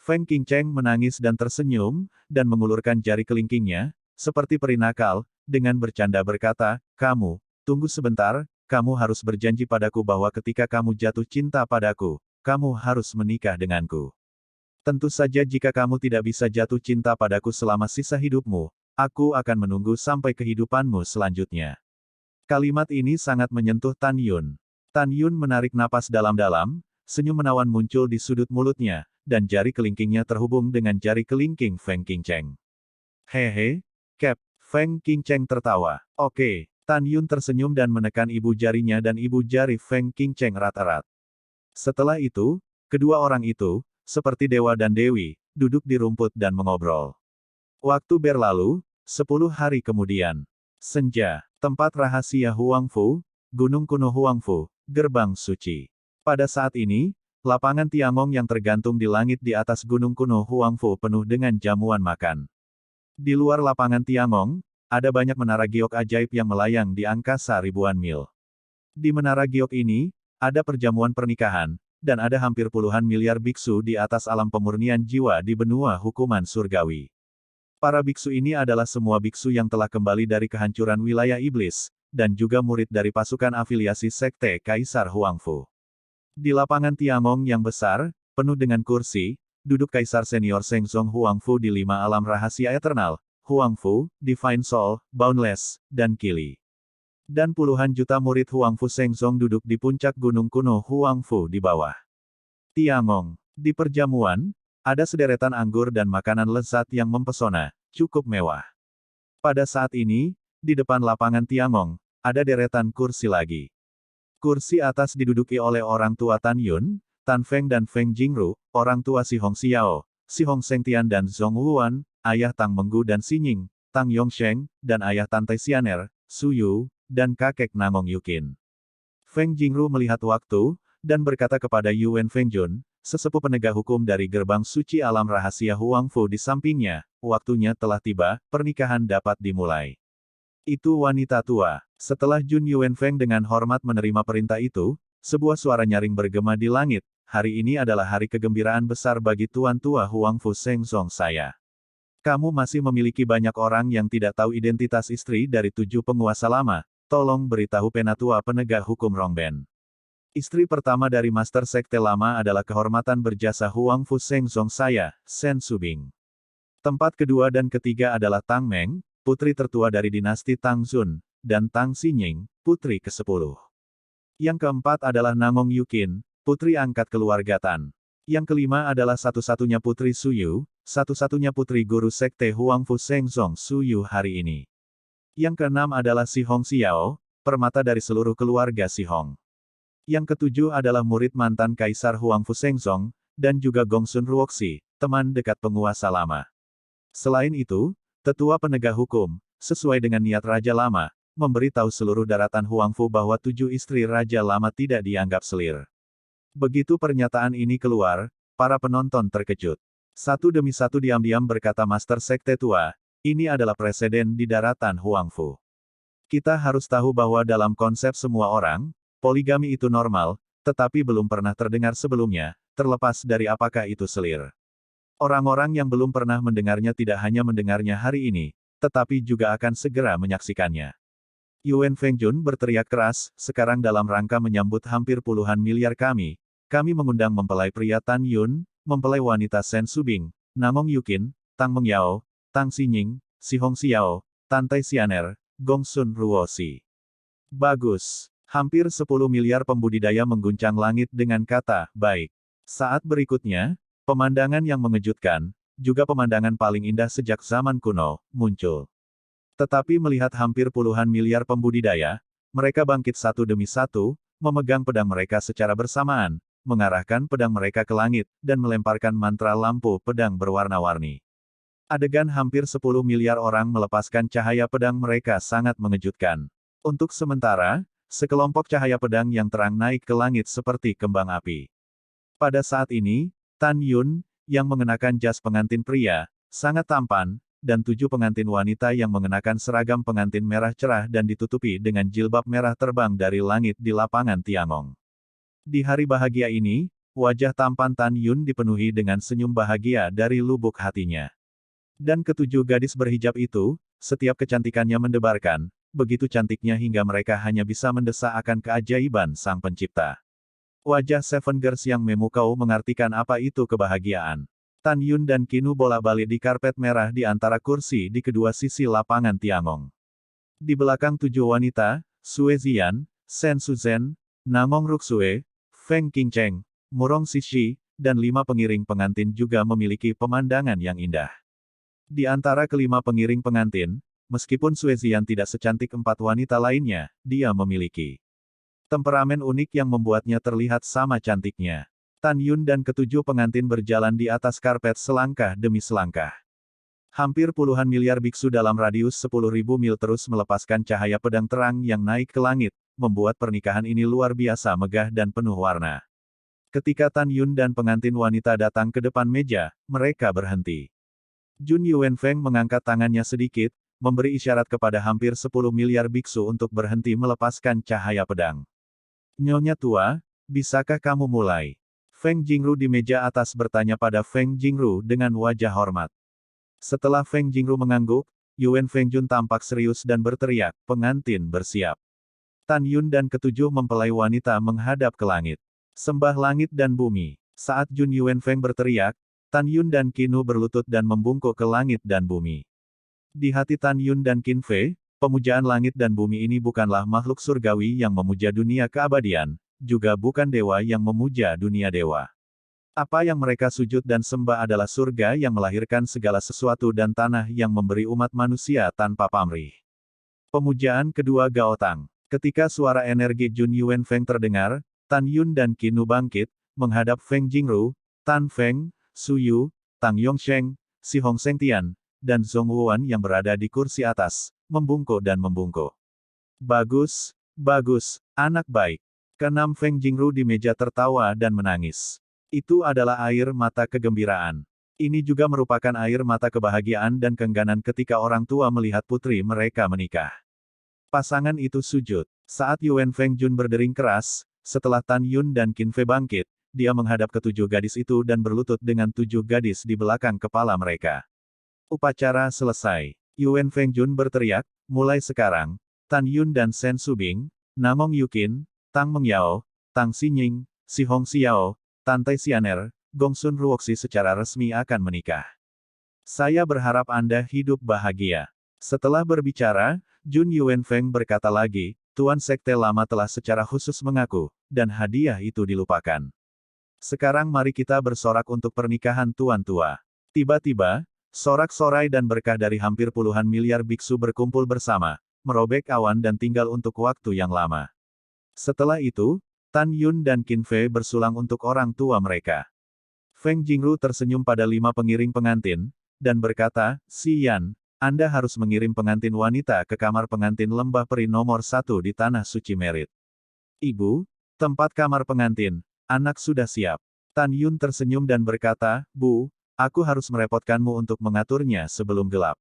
Feng Qingcheng menangis dan tersenyum, dan mengulurkan jari kelingkingnya, seperti peri nakal, dengan bercanda berkata, kamu, tunggu sebentar, kamu harus berjanji padaku bahwa ketika kamu jatuh cinta padaku, kamu harus menikah denganku. Tentu saja jika kamu tidak bisa jatuh cinta padaku selama sisa hidupmu, aku akan menunggu sampai kehidupanmu selanjutnya. Kalimat ini sangat menyentuh Tan Yun. Tan Yun menarik napas dalam-dalam, senyum menawan muncul di sudut mulutnya, dan jari kelingkingnya terhubung dengan jari kelingking Feng Qingcheng. Hehe, Cap, Feng Qingcheng tertawa. Oke, Tan Yun tersenyum dan menekan ibu jarinya dan ibu jari Feng Qingcheng erat-erat. Setelah itu, kedua orang itu, seperti dewa dan dewi, duduk di rumput dan mengobrol. Waktu berlalu, 10 hari kemudian. Senja, tempat rahasia Huangfu, Gunung Kuno Huangfu, Gerbang Suci. Pada saat ini, lapangan Tiangong yang tergantung di langit di atas Gunung Kuno Huangfu penuh dengan jamuan makan. Di luar lapangan Tiangong, ada banyak menara giok ajaib yang melayang di angkasa ribuan mil. Di menara giok ini, ada perjamuan pernikahan, dan ada hampir puluhan miliar biksu di atas alam pemurnian jiwa di benua hukuman surgawi. Para biksu ini adalah semua biksu yang telah kembali dari kehancuran wilayah iblis, dan juga murid dari pasukan afiliasi sekte Kaisar Huangfu. Di lapangan Tiangong yang besar, penuh dengan kursi, duduk Kaisar Senior Shengzong Huangfu di 5 alam rahasia eternal, Huangfu, Divine Soul, Boundless, dan Kili. Dan puluhan juta murid Huangfu Shengzong duduk di puncak gunung kuno Huangfu di bawah Tiangong. Di perjamuan, ada sederetan anggur dan makanan lezat yang mempesona, cukup mewah. Pada saat ini, di depan lapangan Tiangong, ada deretan kursi lagi. Kursi atas diduduki oleh orang tua Tan Yun, Tan Feng dan Feng Jingru, orang tua Si Hong Xiao, Si Hong Sengtian dan Zhong Wuan, ayah Tang Menggu dan Si Ying, Tang Yongsheng, dan ayah Tante Xianer, Su Yu, dan kakek Nangong Yukin. Feng Jingru melihat waktu, dan berkata kepada Yuan Fengjun, sesepuh penegak hukum dari gerbang suci alam rahasia Huangfu di sampingnya, waktunya telah tiba, pernikahan dapat dimulai. Itu wanita tua. Setelah Jun Yuanfeng dengan hormat menerima perintah itu, sebuah suara nyaring bergema di langit, hari ini adalah hari kegembiraan besar bagi Tuan Tua Huangfu Shengzong saya. Kamu masih memiliki banyak orang yang tidak tahu identitas istri dari 7 penguasa lama, tolong beritahu penatua penegak hukum Rongben. Istri pertama dari Master Sekte Lama adalah kehormatan berjasa Huangfu Shengzong saya, Shen Subing. Tempat kedua dan ketiga adalah Tang Meng, putri tertua dari dinasti Tang Zun, dan Tang Xinying, putri ke-10. Yang keempat adalah Nangong Yukin, putri angkat keluarga Tan. Yang kelima adalah satu-satunya putri Su Yu, satu-satunya putri guru sekte Huangfu Shengzong Su Yu hari ini. Yang keenam adalah Si Hong Xiao, permata dari seluruh keluarga Si Hong. Yang ketujuh adalah murid mantan Kaisar Huangfu Shengzong, dan juga Gongsun Ruoxi, teman dekat penguasa lama. Selain itu, tetua penegak hukum, sesuai dengan niat Raja Lama, memberitahu seluruh daratan Huangfu bahwa 7 istri Raja Lama tidak dianggap selir. Begitu pernyataan ini keluar, para penonton terkejut. Satu demi satu diam-diam berkata Master Sekte Tua, ini adalah preseden di daratan Huangfu. Kita harus tahu bahwa dalam konsep semua orang, poligami itu normal, tetapi belum pernah terdengar sebelumnya, terlepas dari apakah itu selir. Orang-orang yang belum pernah mendengarnya tidak hanya mendengarnya hari ini, tetapi juga akan segera menyaksikannya. Yuan Fengjun berteriak keras, sekarang dalam rangka menyambut hampir puluhan miliar kami mengundang mempelai pria Tan Yun, mempelai wanita Sen Subing, Namong Yukin, Tang Mengyao, Tang Xinying, Si Hong Xiao, Tan Tai Xianer, Gong Sun Ruosi. Bagus. Hampir 10 miliar pembudidaya mengguncang langit dengan kata, baik. Saat berikutnya, pemandangan yang mengejutkan, juga pemandangan paling indah sejak zaman kuno, muncul. Tetapi melihat hampir puluhan miliar pembudidaya, mereka bangkit satu demi satu, memegang pedang mereka secara bersamaan, mengarahkan pedang mereka ke langit, dan melemparkan mantra lampu pedang berwarna-warni. Adegan hampir 10 miliar orang melepaskan cahaya pedang mereka sangat mengejutkan. Untuk sementara, sekelompok cahaya pedang yang terang naik ke langit seperti kembang api. Pada saat ini, Tan Yun, yang mengenakan jas pengantin pria, sangat tampan, dan 7 pengantin wanita yang mengenakan seragam pengantin merah cerah dan ditutupi dengan jilbab merah terbang dari langit di lapangan Tiangong. Di hari bahagia ini, wajah tampan Tan Yun dipenuhi dengan senyum bahagia dari lubuk hatinya. Dan ketujuh gadis berhijab itu, setiap kecantikannya mendebarkan, begitu cantiknya hingga mereka hanya bisa mendesak akan keajaiban Sang Pencipta. Wajah Seven Girls yang memukau mengartikan apa itu kebahagiaan. Tan Yun dan Qinu bolak-balik di karpet merah di antara kursi di kedua sisi lapangan Tiangong. Di belakang 7 wanita, Sue Ziyan, Sen Suzhen, Namong Ruksue, Feng Qingcheng, Murong Sishi, dan 5 pengiring pengantin juga memiliki pemandangan yang indah. Di antara kelima pengiring pengantin, meskipun Sue Ziyan tidak secantik 4 wanita lainnya, dia memiliki temperamen unik yang membuatnya terlihat sama cantiknya. Tan Yun dan ketujuh pengantin berjalan di atas karpet selangkah demi selangkah. Hampir puluhan miliar biksu dalam radius 10.000 mil terus melepaskan cahaya pedang terang yang naik ke langit, membuat pernikahan ini luar biasa megah dan penuh warna. Ketika Tan Yun dan pengantin wanita datang ke depan meja, mereka berhenti. Jun Yuanfeng mengangkat tangannya sedikit, memberi isyarat kepada hampir 10 miliar biksu untuk berhenti melepaskan cahaya pedang. Nyonya tua, bisakah kamu mulai? Feng Jingru di meja atas bertanya pada Feng Jingru dengan wajah hormat. Setelah Feng Jingru mengangguk, Yuan Fengjun tampak serius dan berteriak, pengantin bersiap. Tan Yun dan ketujuh mempelai wanita menghadap ke langit. Sembah langit dan bumi. Saat Jun Yuanfeng berteriak, Tan Yun dan Qinu berlutut dan membungkuk ke langit dan bumi. Di hati Tan Yun dan Qin Fei, pemujaan langit dan bumi ini bukanlah makhluk surgawi yang memuja dunia keabadian, juga bukan dewa yang memuja dunia dewa. Apa yang mereka sujud dan sembah adalah surga yang melahirkan segala sesuatu dan tanah yang memberi umat manusia tanpa pamrih. Pemujaan kedua Gaotang. Ketika suara energi Jun Yuanfeng terdengar, Tan Yun dan Qinu bangkit, menghadap Feng Jingru, Tan Feng, Su Yu, Tang Yongsheng, Si Hong Sengtian, dan Zhong Wuan yang berada di kursi atas, membungkuk dan membungkuk. Bagus, bagus, anak baik. Keenam Feng Jingru di meja tertawa dan menangis. Itu adalah air mata kegembiraan. Ini juga merupakan air mata kebahagiaan dan keengganan ketika orang tua melihat putri mereka menikah. Pasangan itu sujud. Saat Yuan Fengjun berdering keras, setelah Tan Yun dan Qin Fei bangkit, dia menghadap ke 7 gadis itu dan berlutut dengan 7 gadis di belakang kepala mereka. Upacara selesai. Yuan Fengjun berteriak, mulai sekarang, Tan Yun dan Sen Subing, Namong Yukin, Tang Mengyao, Tang Xinying, Si Hong Xiao, Tan Tai Xianer, Gong Sun Ruoxi secara resmi akan menikah. Saya berharap Anda hidup bahagia. Setelah berbicara, Jun Yuanfeng berkata lagi, Tuan Sekte Lama telah secara khusus mengaku, dan hadiah itu dilupakan. Sekarang mari kita bersorak untuk pernikahan Tuan Tua. Tiba-tiba, sorak-sorai dan berkah dari hampir puluhan miliar biksu berkumpul bersama, merobek awan dan tinggal untuk waktu yang lama. Setelah itu, Tan Yun dan Qin Fei bersulang untuk orang tua mereka. Feng Jingru tersenyum pada 5 pengiring pengantin, dan berkata, Si Yan, Anda harus mengirim pengantin wanita ke kamar pengantin lembah peri nomor 1 di Tanah Suci Merit. Ibu, tempat kamar pengantin, anak sudah siap. Tan Yun tersenyum dan berkata, Bu, aku harus merepotkanmu untuk mengaturnya sebelum gelap.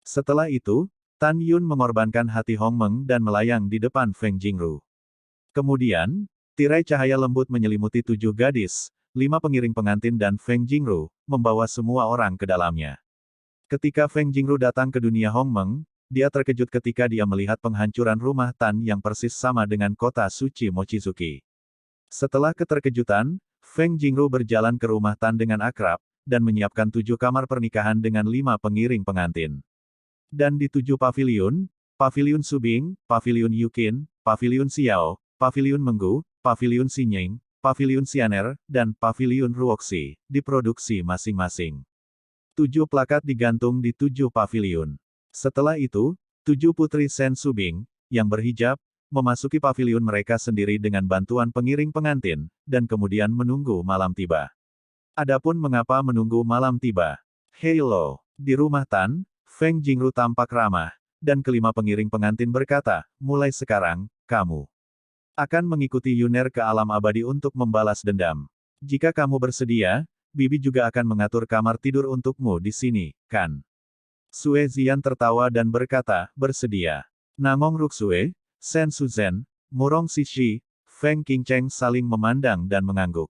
Setelah itu, Tan Yun mengorbankan hati Hong Meng dan melayang di depan Feng Jingru. Kemudian, tirai cahaya lembut menyelimuti 7 gadis, 5 pengiring pengantin dan Feng Jingru, membawa semua orang ke dalamnya. Ketika Feng Jingru datang ke dunia Hongmeng, dia terkejut ketika dia melihat penghancuran rumah Tan yang persis sama dengan kota suci Mochizuki. Setelah keterkejutan, Feng Jingru berjalan ke rumah Tan dengan akrab, dan menyiapkan 7 kamar pernikahan dengan 5 pengiring pengantin. Dan di 7 paviliun, Paviliun Subing, Paviliun Yukin, Paviliun Xiao, Paviliun Menggu, Paviliun Xinying, Paviliun Xianer, dan Paviliun Ruoxi, diproduksi masing-masing. 7 plakat digantung di 7 paviliun. Setelah itu, 7 putri Sen Subing, yang berhijab, memasuki paviliun mereka sendiri dengan bantuan pengiring pengantin, dan kemudian menunggu malam tiba. Adapun mengapa menunggu malam tiba? Hello, di rumah Tan, Feng Jingru tampak ramah, dan kelima pengiring pengantin berkata, mulai sekarang, kamu akan mengikuti Yuner ke alam abadi untuk membalas dendam. Jika kamu bersedia, Bibi juga akan mengatur kamar tidur untukmu di sini, kan? Sue Zian tertawa dan berkata, bersedia. Nangong Ruksue, Sen Suzhen, Murong Sishi, Feng Qingcheng saling memandang dan mengangguk.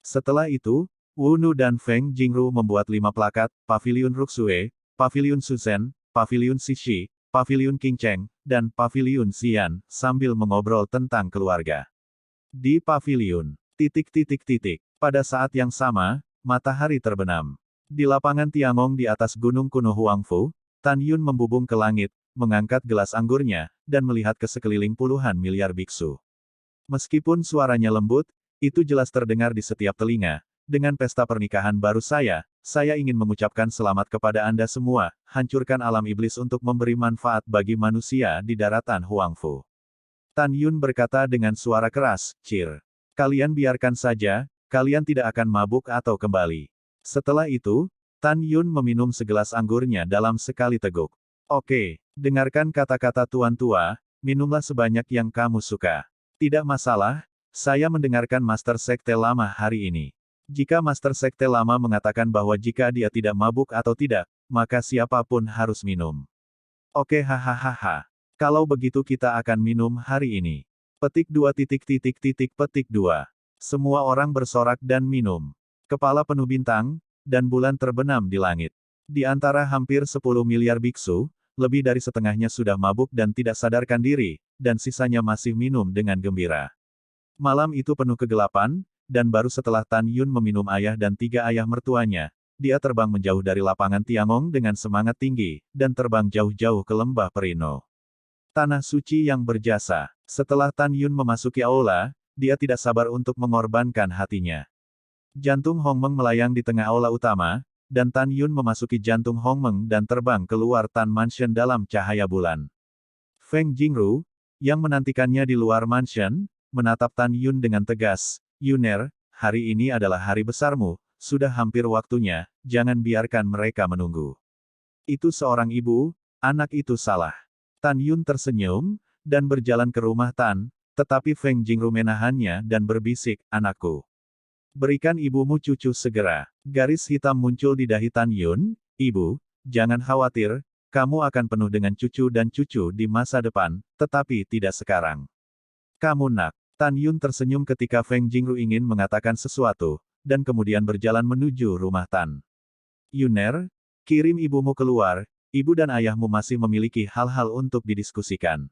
Setelah itu, Wu Nu dan Feng Jingru membuat 5 plakat, Paviliun Ruksue, Paviliun Suzhen, Paviliun Sishi, Paviliun Qingcheng, dan Paviliun Xian, sambil mengobrol tentang keluarga. Di paviliun, pada saat yang sama, matahari terbenam. Di lapangan Tiangong di atas gunung kuno Huangfu, Tan Yun membubung ke langit, mengangkat gelas anggurnya, dan melihat ke sekeliling puluhan miliar biksu. Meskipun suaranya lembut, itu jelas terdengar di setiap telinga. Dengan pesta pernikahan baru saya ingin mengucapkan selamat kepada Anda semua, hancurkan alam iblis untuk memberi manfaat bagi manusia di daratan Huangfu. Tan Yun berkata dengan suara keras, Cir. Kalian biarkan saja, kalian tidak akan mabuk atau kembali. Setelah itu, Tan Yun meminum segelas anggurnya dalam sekali teguk. Oke, dengarkan kata-kata tuan tua, minumlah sebanyak yang kamu suka. Tidak masalah, saya mendengarkan Master Sekte Lama hari ini. Jika Master Sekte Lama mengatakan bahwa jika dia tidak mabuk atau tidak, maka siapapun harus minum. Oke hahaha. Kalau begitu kita akan minum hari ini. Petik 2 petik 2. Semua orang bersorak dan minum. Kepala penuh bintang, dan bulan terbenam di langit. Di antara hampir 10 miliar biksu, lebih dari setengahnya sudah mabuk dan tidak sadarkan diri, dan sisanya masih minum dengan gembira. Malam itu penuh kegelapan, dan baru setelah Tan Yun meminum ayah dan 3 ayah mertuanya, dia terbang menjauh dari lapangan Tiangong dengan semangat tinggi, dan terbang jauh-jauh ke lembah Perino. Tanah suci yang berjasa. Setelah Tan Yun memasuki aula, dia tidak sabar untuk mengorbankan hatinya. Jantung Hongmeng melayang di tengah aula utama, dan Tan Yun memasuki jantung Hongmeng dan terbang keluar Tan Mansion dalam cahaya bulan. Feng Jingru, yang menantikannya di luar mansion, menatap Tan Yun dengan tegas, Yuner, hari ini adalah hari besarmu, sudah hampir waktunya, jangan biarkan mereka menunggu. Itu seorang ibu, anak itu salah. Tan Yun tersenyum, dan berjalan ke rumah Tan, tetapi Feng Jingru menahannya dan berbisik, anakku. Berikan ibumu cucu segera. Garis hitam muncul di dahi Tan Yun, ibu, jangan khawatir, kamu akan penuh dengan cucu dan cucu di masa depan, tetapi tidak sekarang. Kamu nak. Tan Yun tersenyum ketika Feng Jingru ingin mengatakan sesuatu, dan kemudian berjalan menuju rumah Tan. Yuner, kirim ibumu keluar, ibu dan ayahmu masih memiliki hal-hal untuk didiskusikan.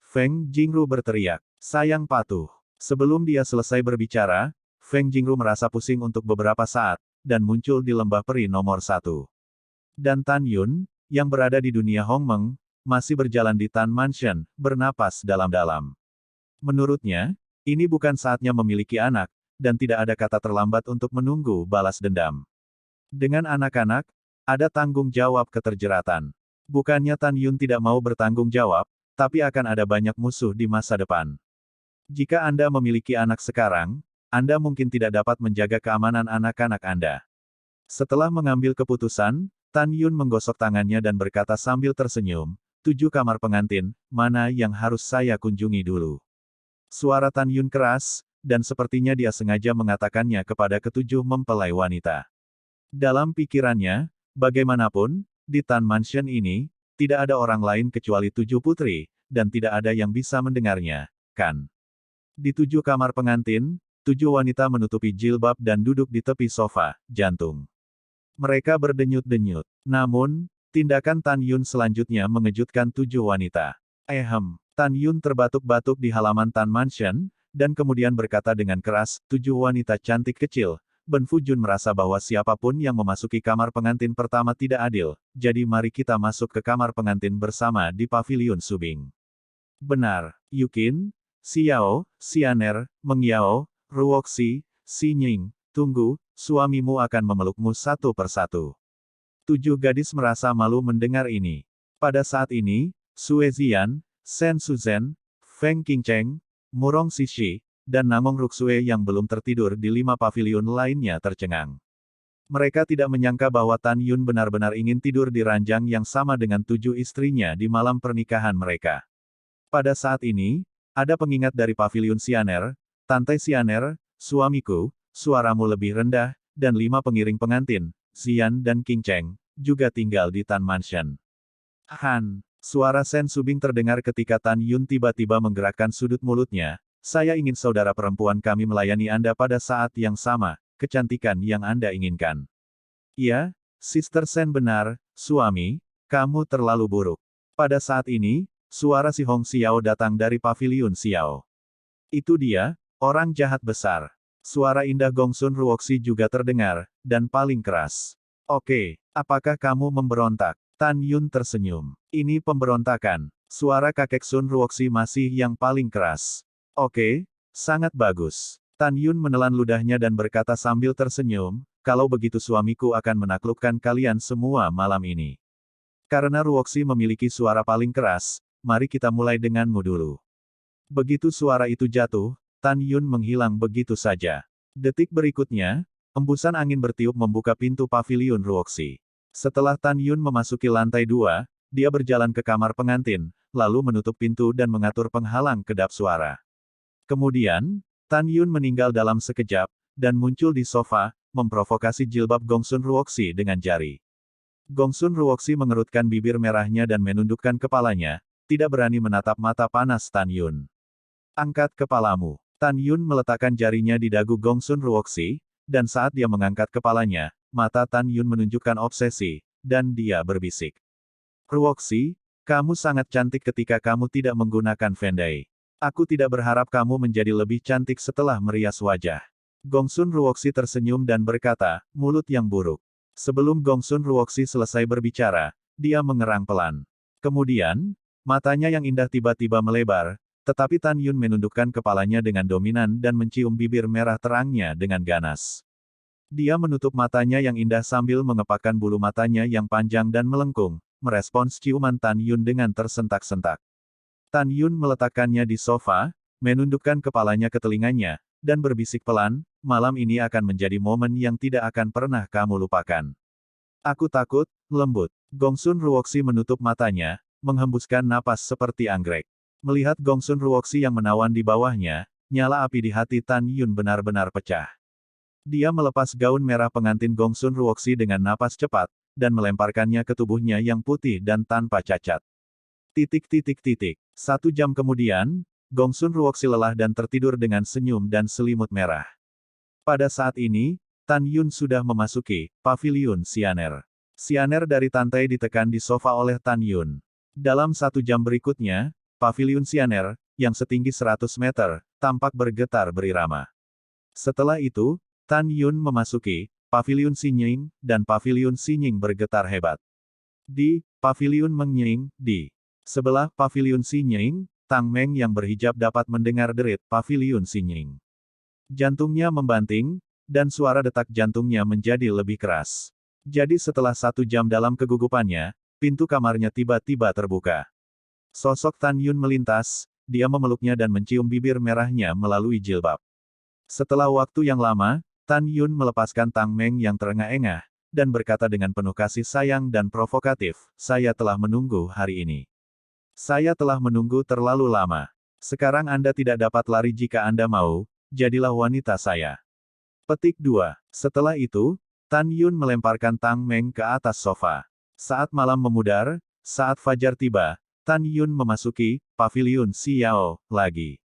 Feng Jingru berteriak, sayang patuh. Sebelum dia selesai berbicara, Feng Jingru merasa pusing untuk beberapa saat, dan muncul di lembah peri nomor 1. Dan Tan Yun, yang berada di dunia Hongmeng, masih berjalan di Tan Mansion, bernapas dalam-dalam. Menurutnya, ini bukan saatnya memiliki anak, dan tidak ada kata terlambat untuk menunggu balas dendam. Dengan anak-anak, ada tanggung jawab keterjeratan. Bukannya Tan Yun tidak mau bertanggung jawab, tapi akan ada banyak musuh di masa depan. Jika Anda memiliki anak sekarang, Anda mungkin tidak dapat menjaga keamanan anak-anak Anda. Setelah mengambil keputusan, Tan Yun menggosok tangannya dan berkata sambil tersenyum, 7 kamar pengantin, mana yang harus saya kunjungi dulu? Suara Tan Yun keras, dan sepertinya dia sengaja mengatakannya kepada ketujuh mempelai wanita. Dalam pikirannya, bagaimanapun, di Tan Mansion ini, tidak ada orang lain kecuali 7 putri, dan tidak ada yang bisa mendengarnya, kan? Di 7 kamar pengantin, 7 wanita menutupi jilbab dan duduk di tepi sofa, jantung mereka berdenyut-denyut. Namun, tindakan Tan Yun selanjutnya mengejutkan 7 wanita. Tan Yun terbatuk-batuk di halaman Tan Mansion, dan kemudian berkata dengan keras, 7 wanita cantik kecil. Ben Fujun merasa bahwa siapapun yang memasuki kamar pengantin pertama tidak adil, jadi mari kita masuk ke kamar pengantin bersama di paviliun Subing. Benar, Yukin, Xiao, Xianer, Meng Yao, Ruoxi, Xi Nying, tunggu, suamimu akan memelukmu satu persatu. 7 gadis merasa malu mendengar ini. Pada saat ini, Sue Zian, Shen Suzhen, Feng Qingcheng, Murong Xixi, dan Namong Ruxue yang belum tertidur di 5 paviliun lainnya tercengang. Mereka tidak menyangka bahwa Tan Yun benar-benar ingin tidur di ranjang yang sama dengan 7 istrinya di malam pernikahan mereka. Pada saat ini, ada pengingat dari paviliun Xianer, Tante Xianer, suamiku, suaramu lebih rendah, dan 5 pengiring pengantin, Xian dan Qingcheng, juga tinggal di Tan Mansion. Suara Shen Subing terdengar ketika Tan Yun tiba-tiba menggerakkan sudut mulutnya. Saya ingin saudara perempuan kami melayani Anda pada saat yang sama, kecantikan yang Anda inginkan. Iya, Sister Shen benar, suami, kamu terlalu buruk. Pada saat ini, suara si Hong Xiao datang dari paviliun Xiao. Itu dia, orang jahat besar. Suara indah Gongsun Ruoxi juga terdengar, dan paling keras. Oke, apakah kamu memberontak? Tan Yun tersenyum. Ini pemberontakan. Suara kakek Sun Ruoxi masih yang paling keras. Oke, sangat bagus. Tan Yun menelan ludahnya dan berkata sambil tersenyum, kalau begitu suamiku akan menaklukkan kalian semua malam ini. Karena Ruoxi memiliki suara paling keras, mari kita mulai denganmu dulu. Begitu suara itu jatuh, Tan Yun menghilang begitu saja. Detik berikutnya, embusan angin bertiup membuka pintu paviliun Ruoxi. Setelah Tan Yun memasuki lantai 2, dia berjalan ke kamar pengantin, lalu menutup pintu dan mengatur penghalang kedap suara. Kemudian, Tan Yun meninggal dalam sekejap, dan muncul di sofa, memprovokasi jilbab Gongsun Ruoxi dengan jari. Gongsun Ruoxi mengerutkan bibir merahnya dan menundukkan kepalanya, tidak berani menatap mata panas Tan Yun. Angkat kepalamu. Tan Yun meletakkan jarinya di dagu Gongsun Ruoxi, dan saat dia mengangkat kepalanya, mata Tan Yun menunjukkan obsesi, dan dia berbisik. Ruoxi, kamu sangat cantik ketika kamu tidak menggunakan Vendai. Aku tidak berharap kamu menjadi lebih cantik setelah merias wajah. Gongsun Ruoxi tersenyum dan berkata, mulut yang buruk. Sebelum Gongsun Ruoxi selesai berbicara, dia mengerang pelan. Kemudian, matanya yang indah tiba-tiba melebar, tetapi Tan Yun menundukkan kepalanya dengan dominan dan mencium bibir merah terangnya dengan ganas. Dia menutup matanya yang indah sambil mengepakkan bulu matanya yang panjang dan melengkung, merespons ciuman Tan Yun dengan tersentak-sentak. Tan Yun meletakkannya di sofa, menundukkan kepalanya ke telinganya, dan berbisik pelan, malam ini akan menjadi momen yang tidak akan pernah kamu lupakan. Aku takut, lembut. Gongsun Ruoxi menutup matanya, menghembuskan napas seperti anggrek. Melihat Gongsun Ruoxi yang menawan di bawahnya, nyala api di hati Tan Yun benar-benar pecah. Dia melepas gaun merah pengantin Gongsun Ruoxi dengan napas cepat, dan melemparkannya ke tubuhnya yang putih dan tanpa cacat. 1 jam kemudian, Gongsun Ruoxi lelah dan tertidur dengan senyum dan selimut merah. Pada saat ini, Tan Yun sudah memasuki paviliun Xianer. Xianer dari Tantai ditekan di sofa oleh Tan Yun. Dalam 1 jam berikutnya, paviliun Xianer, yang setinggi 100 meter, tampak bergetar berirama. Setelah itu, Tan Yun memasuki paviliun Xi Nying, dan paviliun Xi Nying bergetar hebat. Di paviliun Meng Nying, di sebelah paviliun Xi Nying, Tang Meng yang berhijab dapat mendengar derit paviliun Xi Nying. Jantungnya membanting, dan suara detak jantungnya menjadi lebih keras. Jadi setelah 1 jam dalam kegugupannya, pintu kamarnya tiba-tiba terbuka. Sosok Tan Yun melintas, dia memeluknya dan mencium bibir merahnya melalui jilbab. Setelah waktu yang lama, Tan Yun melepaskan Tang Meng yang terengah-engah, dan berkata dengan penuh kasih sayang dan provokatif, saya telah menunggu hari ini. Saya telah menunggu terlalu lama. Sekarang Anda tidak dapat lari jika Anda mau, jadilah wanita saya. Petik 2. Setelah itu, Tan Yun melemparkan Tang Meng ke atas sofa. Saat malam memudar, saat fajar tiba, Tan Yun memasuki paviliun Xiao lagi.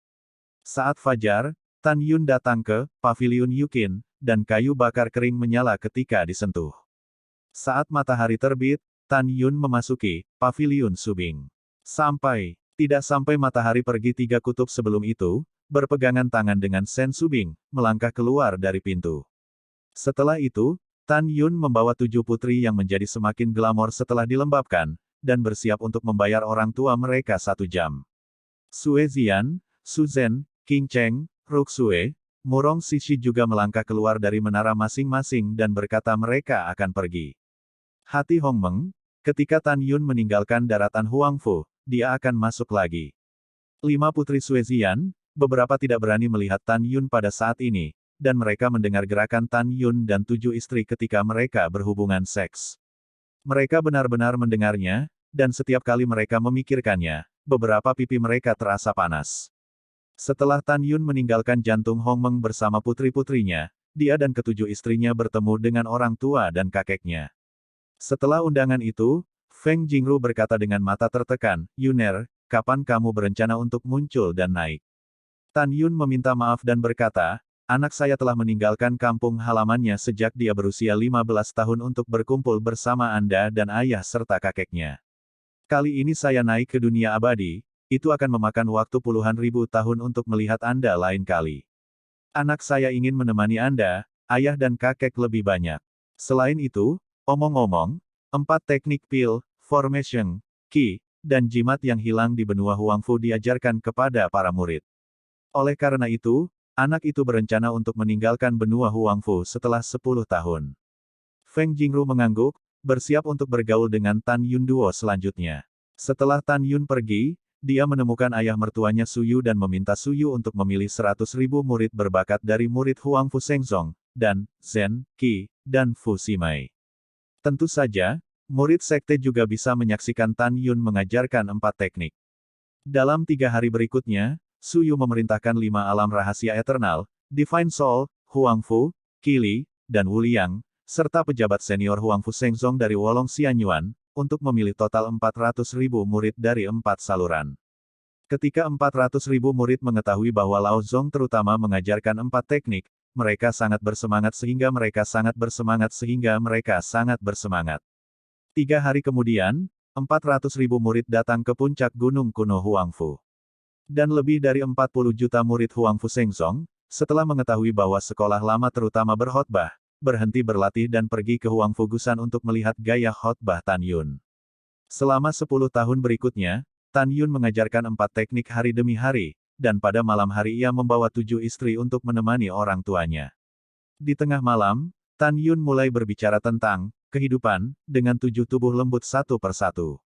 Saat fajar, Tan Yun datang ke Paviliun Yukin, dan kayu bakar kering menyala ketika disentuh. Saat matahari terbit, Tan Yun memasuki Paviliun Subing. Tidak sampai matahari pergi 3 kutub sebelum itu, berpegangan tangan dengan Sen Subing, melangkah keluar dari pintu. Setelah itu, Tan Yun membawa 7 putri yang menjadi semakin glamor setelah dilembabkan, dan bersiap untuk membayar orang tua mereka 1 jam. Sue Zian, Su Zhen, Qing Cheng, Ruk Sue, Murong Sishi juga melangkah keluar dari menara masing-masing dan berkata mereka akan pergi. Hati Hong Meng, ketika Tan Yun meninggalkan daratan Huangfu, dia akan masuk lagi. 5 putri Sue Zian, beberapa tidak berani melihat Tan Yun pada saat ini, dan mereka mendengar gerakan Tan Yun dan 7 istri ketika mereka berhubungan seks. Mereka benar-benar mendengarnya, dan setiap kali mereka memikirkannya, beberapa pipi mereka terasa panas. Setelah Tan Yun meninggalkan jantung Hong Meng bersama putri-putrinya, dia dan ketujuh istrinya bertemu dengan orang tua dan kakeknya. Setelah undangan itu, Feng Jingru berkata dengan mata tertekan, "Yuner, kapan kamu berencana untuk muncul dan naik?" Tan Yun meminta maaf dan berkata, "Anak saya telah meninggalkan kampung halamannya sejak dia berusia 15 tahun untuk berkumpul bersama Anda dan ayah serta kakeknya. Kali ini saya naik ke dunia abadi, itu akan memakan waktu puluhan ribu tahun untuk melihat Anda lain kali. Anak saya ingin menemani Anda, ayah dan kakek lebih banyak. Selain itu, omong-omong, 4 teknik pil, formation, ki, dan jimat yang hilang di benua Huangfu diajarkan kepada para murid. Oleh karena itu, anak itu berencana untuk meninggalkan benua Huangfu setelah 10 tahun." Feng Jingru mengangguk, bersiap untuk bergaul dengan Tan Yun Duo selanjutnya. Setelah Tan Yun pergi, dia menemukan ayah mertuanya Suyu dan meminta Suyu untuk memilih 100.000 murid berbakat dari murid Huangfu Shengzong, dan Zhen, Qi, dan Fu Simei. Tentu saja, murid sekte juga bisa menyaksikan Tan Yun mengajarkan 4 teknik. Dalam 3 hari berikutnya, Suyu memerintahkan 5 alam rahasia eternal, Divine Soul, Huangfu, Qili, dan Wuliang, serta pejabat senior Huangfu Shengzong dari Wolong Xianyuan, untuk memilih total 400.000 murid dari 4 saluran. Ketika 400.000 murid mengetahui bahwa Lao Zong terutama mengajarkan 4 teknik, mereka sangat bersemangat sehingga mereka sangat bersemangat sehingga mereka sangat bersemangat. 3 hari kemudian, 400.000 murid datang ke puncak gunung kuno Huangfu. Dan lebih dari 40 juta murid Huangfu Shengzong, setelah mengetahui bahwa sekolah lama terutama berkhotbah, berhenti berlatih dan pergi ke Huangfu Gusan untuk melihat gaya khotbah Tan Yun. Selama 10 tahun berikutnya, Tan Yun mengajarkan 4 teknik hari demi hari, dan pada malam hari ia membawa 7 istri untuk menemani orang tuanya. Di tengah malam, Tan Yun mulai berbicara tentang kehidupan, dengan 7 tubuh lembut satu persatu.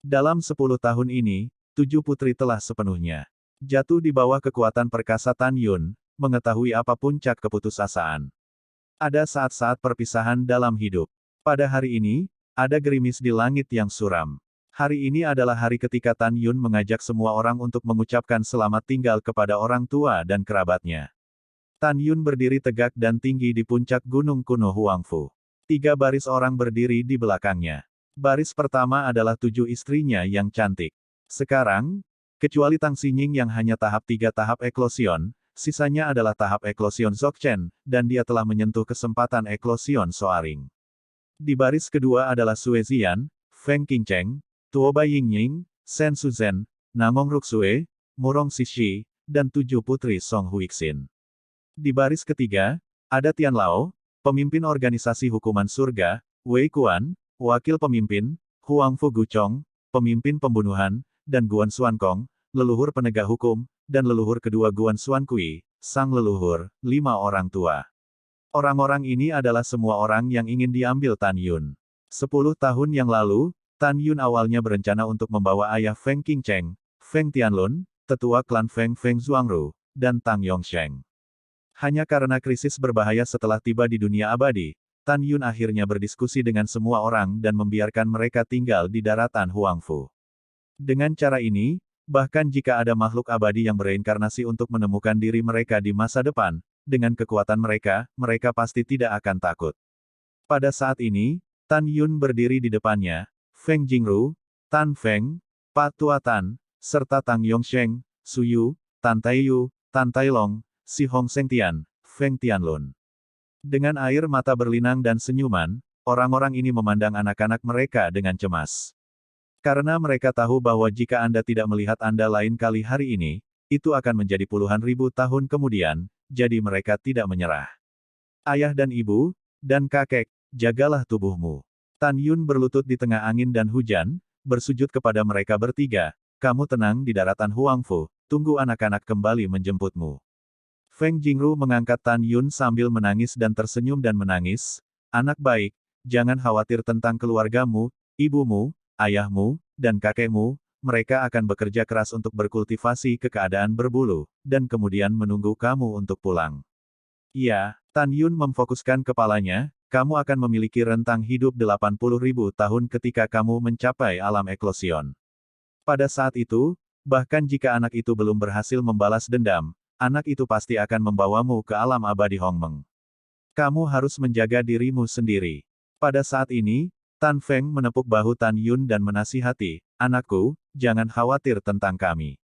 Dalam 10 tahun ini, 7 putri telah sepenuhnya jatuh di bawah kekuatan perkasa Tan Yun, mengetahui apa puncak keputusasaan. Ada saat-saat perpisahan dalam hidup. Pada hari ini, ada gerimis di langit yang suram. Hari ini adalah hari ketika Tan Yun mengajak semua orang untuk mengucapkan selamat tinggal kepada orang tua dan kerabatnya. Tan Yun berdiri tegak dan tinggi di puncak gunung kuno Huangfu. 3 baris orang berdiri di belakangnya. Baris pertama adalah 7 istrinya yang cantik. Sekarang, kecuali Tang Xinying yang hanya tahap 3 tahap eklosion, sisanya adalah tahap eklosion Dzogchen, dan dia telah menyentuh kesempatan eklosion Soaring. Di baris kedua adalah Sue Zian, Feng Qingcheng, Tuo Bai Yingying, Sen Suzhen, Nangong Ruksue, Murong Sishi, dan 7 putri Song Huixin. Di baris ketiga, ada Tian Lao, pemimpin organisasi hukuman surga, Wei Kuan, wakil pemimpin, Huangfu Guchong, pemimpin pembunuhan, dan Guan Xuankong, leluhur penegak hukum, dan leluhur kedua Guan Xuankui, sang leluhur, 5 orang tua. Orang-orang ini adalah semua orang yang ingin diambil Tan Yun. 10 tahun yang lalu, Tan Yun awalnya berencana untuk membawa ayah Feng Qingcheng, Feng Tianlun, tetua klan Feng Feng Zhuangru, dan Tang Yongsheng. Hanya karena krisis berbahaya setelah tiba di dunia abadi, Tan Yun akhirnya berdiskusi dengan semua orang dan membiarkan mereka tinggal di daratan Huangfu. Dengan cara ini, bahkan jika ada makhluk abadi yang bereinkarnasi untuk menemukan diri mereka di masa depan, dengan kekuatan mereka, mereka pasti tidak akan takut. Pada saat ini, Tan Yun berdiri di depannya, Feng Jingru, Tan Feng, Pak Tua Tan, serta Tang Yongsheng, Suyu, Tan Taiyu, Tan Tailong, Si Hong Sengtian, Feng Tianlun. Dengan air mata berlinang dan senyuman, orang-orang ini memandang anak-anak mereka dengan cemas. Karena mereka tahu bahwa jika Anda tidak melihat Anda lain kali hari ini, itu akan menjadi puluhan ribu tahun kemudian, jadi mereka tidak menyerah. Ayah dan ibu, dan kakek, jagalah tubuhmu. Tan Yun berlutut di tengah angin dan hujan, bersujud kepada mereka bertiga, kamu tenang di daratan Huangfu, tunggu anak-anak kembali menjemputmu. Feng Jingru mengangkat Tan Yun sambil menangis dan tersenyum dan menangis, anak baik, jangan khawatir tentang keluargamu, ibumu, ayahmu, dan kakekmu, mereka akan bekerja keras untuk berkultivasi ke keadaan berbulu, dan kemudian menunggu kamu untuk pulang. Iya, Tan Yun memfokuskan kepalanya, kamu akan memiliki rentang hidup 80.000 tahun ketika kamu mencapai alam eklosion. Pada saat itu, bahkan jika anak itu belum berhasil membalas dendam, anak itu pasti akan membawamu ke alam abadi Hongmeng. Kamu harus menjaga dirimu sendiri. Pada saat ini, Tan Feng menepuk bahu Tan Yun dan menasihati, anakku, jangan khawatir tentang kami.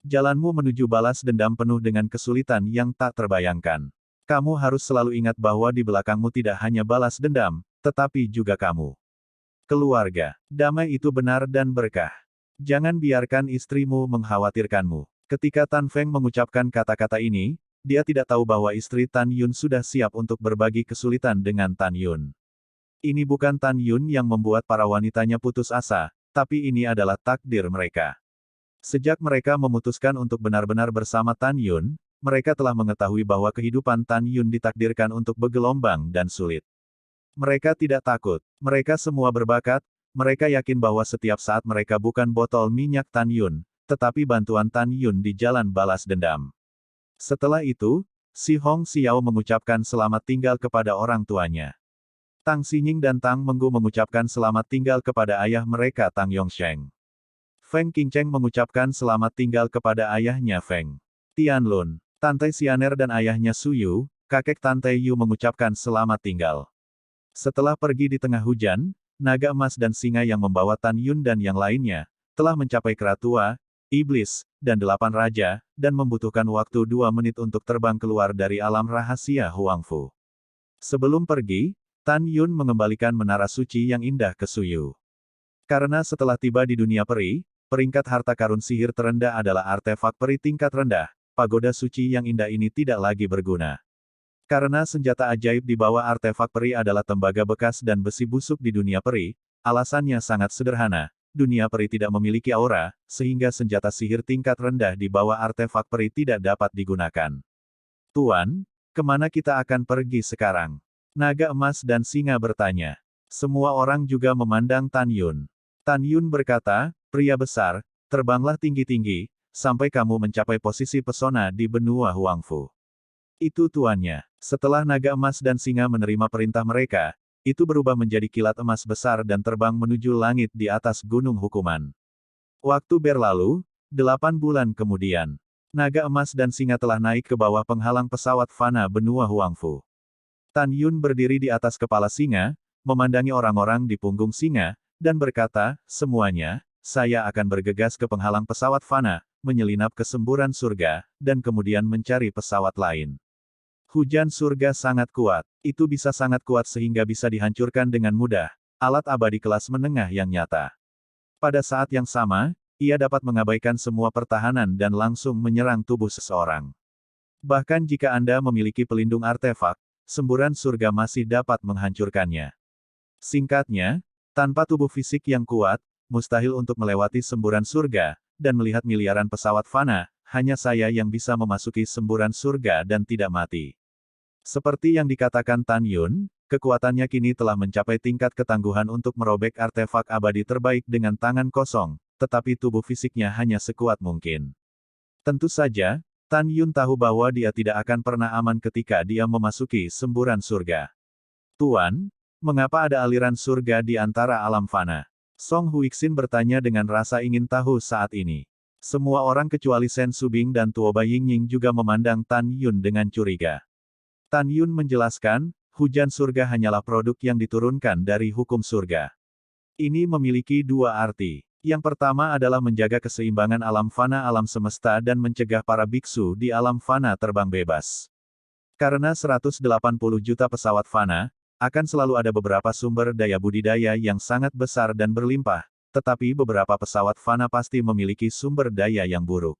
Jalanmu menuju balas dendam penuh dengan kesulitan yang tak terbayangkan. Kamu harus selalu ingat bahwa di belakangmu tidak hanya balas dendam, tetapi juga kamu. Keluarga. Damai itu benar dan berkah. Jangan biarkan istrimu mengkhawatirkanmu. Ketika Tan Feng mengucapkan kata-kata ini, dia tidak tahu bahwa istri Tan Yun sudah siap untuk berbagi kesulitan dengan Tan Yun. Ini bukan Tan Yun yang membuat para wanitanya putus asa, tapi ini adalah takdir mereka. Sejak mereka memutuskan untuk benar-benar bersama Tan Yun, mereka telah mengetahui bahwa kehidupan Tan Yun ditakdirkan untuk bergelombang dan sulit. Mereka tidak takut. Mereka semua berbakat, mereka yakin bahwa setiap saat mereka bukan botol minyak Tan Yun, tetapi bantuan Tan Yun di jalan balas dendam. Setelah itu, Si Hong Xiao mengucapkan selamat tinggal kepada orang tuanya. Tang Xinying dan Tang Menggu mengucapkan selamat tinggal kepada ayah mereka Tang Yongsheng. Feng Qingcheng mengucapkan selamat tinggal kepada ayahnya Feng Tianlun. Tante Xianer dan ayahnya Su Yu, kakek Tante Yu mengucapkan selamat tinggal. Setelah pergi di tengah hujan, naga emas dan singa yang membawa Tan Yun dan yang lainnya, telah mencapai Keratua, Iblis, dan 8 Raja, dan membutuhkan waktu 2 menit untuk terbang keluar dari alam rahasia Huangfu. Sebelum pergi, Tan Yun mengembalikan menara suci yang indah ke Su Yu. Karena setelah tiba di dunia peri, peringkat harta karun sihir terendah adalah artefak peri tingkat rendah. Pagoda suci yang indah ini tidak lagi berguna. Karena senjata ajaib di bawah artefak peri adalah tembaga bekas dan besi busuk di dunia peri, alasannya sangat sederhana, dunia peri tidak memiliki aura, sehingga senjata sihir tingkat rendah di bawah artefak peri tidak dapat digunakan. Tuan, kemana kita akan pergi sekarang? Naga emas dan singa bertanya. Semua orang juga memandang Tan Yun. Tan Yun berkata, pria besar, terbanglah tinggi-tinggi, sampai kamu mencapai posisi pesona di benua Huangfu. Itu tuannya. Setelah naga emas dan singa menerima perintah mereka, itu berubah menjadi kilat emas besar dan terbang menuju langit di atas gunung hukuman. Waktu berlalu, 8 bulan kemudian, naga emas dan singa telah naik ke bawah penghalang pesawat fana benua Huangfu. Tan Yun berdiri di atas kepala singa, memandangi orang-orang di punggung singa, dan berkata, semuanya, saya akan bergegas ke penghalang pesawat fana, menyelinap ke semburan surga, dan kemudian mencari pesawat lain. Hujan surga sangat kuat. Itu bisa sangat kuat sehingga bisa dihancurkan dengan mudah. Alat abadi kelas menengah yang nyata. Pada saat yang sama, ia dapat mengabaikan semua pertahanan dan langsung menyerang tubuh seseorang. Bahkan jika Anda memiliki pelindung artefak, semburan surga masih dapat menghancurkannya. Singkatnya, tanpa tubuh fisik yang kuat, mustahil untuk melewati semburan surga, dan melihat miliaran pesawat fana, hanya saya yang bisa memasuki semburan surga dan tidak mati. Seperti yang dikatakan Tan Yun, kekuatannya kini telah mencapai tingkat ketangguhan untuk merobek artefak abadi terbaik dengan tangan kosong, tetapi tubuh fisiknya hanya sekuat mungkin. Tentu saja, Tan Yun tahu bahwa dia tidak akan pernah aman ketika dia memasuki semburan surga. Tuan, mengapa ada aliran surga di antara alam fana? Song Huixin bertanya dengan rasa ingin tahu saat ini. Semua orang kecuali Sen Subing dan Tuoba Yingying juga memandang Tan Yun dengan curiga. Tan Yun menjelaskan, hujan surga hanyalah produk yang diturunkan dari hukum surga. Ini memiliki dua arti. Yang pertama adalah menjaga keseimbangan alam fana alam semesta dan mencegah para biksu di alam fana terbang bebas. Karena 180 juta pesawat fana, akan selalu ada beberapa sumber daya budidaya yang sangat besar dan berlimpah, tetapi beberapa pesawat fana pasti memiliki sumber daya yang buruk.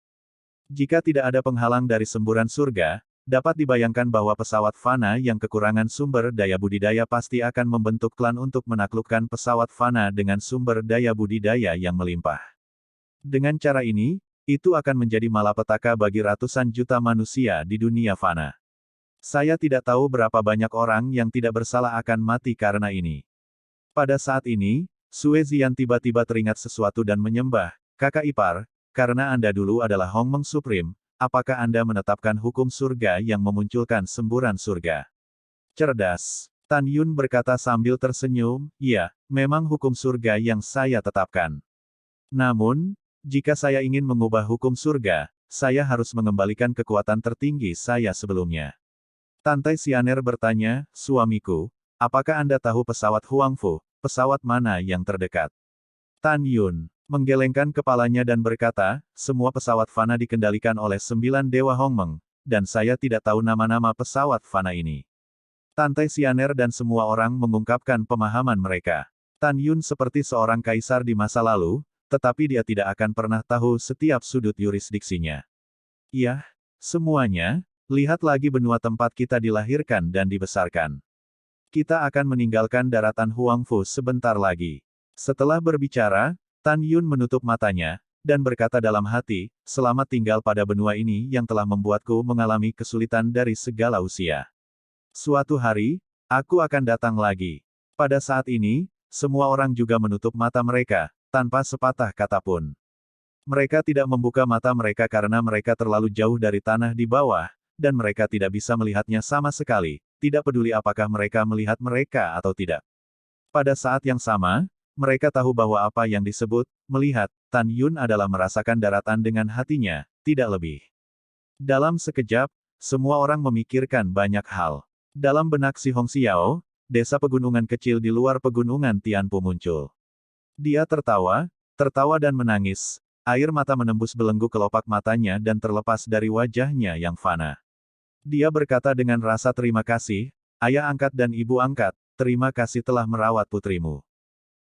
Jika tidak ada penghalang dari semburan surga, dapat dibayangkan bahwa pesawat fana yang kekurangan sumber daya budidaya pasti akan membentuk klan untuk menaklukkan pesawat fana dengan sumber daya budidaya yang melimpah. Dengan cara ini, itu akan menjadi malapetaka bagi ratusan juta manusia di dunia fana. Saya tidak tahu berapa banyak orang yang tidak bersalah akan mati karena ini. Pada saat ini, Sue Zian tiba-tiba teringat sesuatu dan menyembah, "Kakak ipar, karena Anda dulu adalah Hongmeng Supreme, apakah Anda menetapkan hukum surga yang memunculkan semburan surga?" Cerdas. Tan Yun berkata sambil tersenyum, "Iya, memang hukum surga yang saya tetapkan. Namun, jika saya ingin mengubah hukum surga, saya harus mengembalikan kekuatan tertinggi saya sebelumnya." Tantai Xianer bertanya, "Suamiku, apakah Anda tahu pesawat Huangfu, pesawat mana yang terdekat?" Tan Yun menggelengkan kepalanya dan berkata, "Semua pesawat fana dikendalikan oleh 9 Dewa Hongmeng, dan saya tidak tahu nama-nama pesawat fana ini." Tantai Xianer dan semua orang mengungkapkan pemahaman mereka. Tan Yun seperti seorang kaisar di masa lalu, tetapi dia tidak akan pernah tahu setiap sudut yurisdiksinya. "Iya, semuanya, lihat lagi benua tempat kita dilahirkan dan dibesarkan. Kita akan meninggalkan daratan Huangfu sebentar lagi." Setelah berbicara, Tan Yun menutup matanya, dan berkata dalam hati, "Selamat tinggal pada benua ini yang telah membuatku mengalami kesulitan dari segala usia. Suatu hari, aku akan datang lagi." Pada saat ini, semua orang juga menutup mata mereka, tanpa sepatah kata pun. Mereka tidak membuka mata mereka karena mereka terlalu jauh dari tanah di bawah, dan mereka tidak bisa melihatnya sama sekali, tidak peduli apakah mereka melihat mereka atau tidak. Pada saat yang sama, mereka tahu bahwa apa yang disebut melihat Tan Yun adalah merasakan daratan dengan hatinya, tidak lebih. Dalam sekejap, semua orang memikirkan banyak hal. Dalam benak si Hong Xiao, desa pegunungan kecil di luar pegunungan Tianpu muncul. Dia tertawa, tertawa dan menangis. Air mata menembus belenggu kelopak matanya dan terlepas dari wajahnya yang fana. Dia berkata dengan rasa terima kasih, "Ayah angkat dan ibu angkat, terima kasih telah merawat putrimu.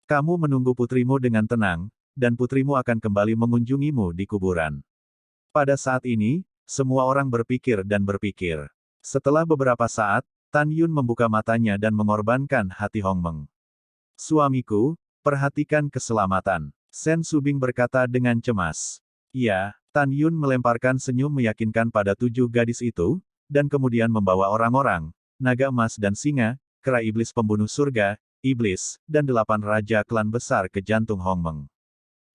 Kamu menunggu putrimu dengan tenang, dan putrimu akan kembali mengunjungimu di kuburan." Pada saat ini, semua orang berpikir dan berpikir. Setelah beberapa saat, Tan Yun membuka matanya dan mengorbankan hati Hongmeng. "Suamiku, perhatikan keselamatan." Sen Subing berkata dengan cemas. "Iya." Tan Yun melemparkan senyum meyakinkan pada 7 gadis itu, dan kemudian membawa orang-orang, naga emas dan singa, kera iblis pembunuh surga, iblis, dan 8 raja klan besar ke jantung Hongmeng.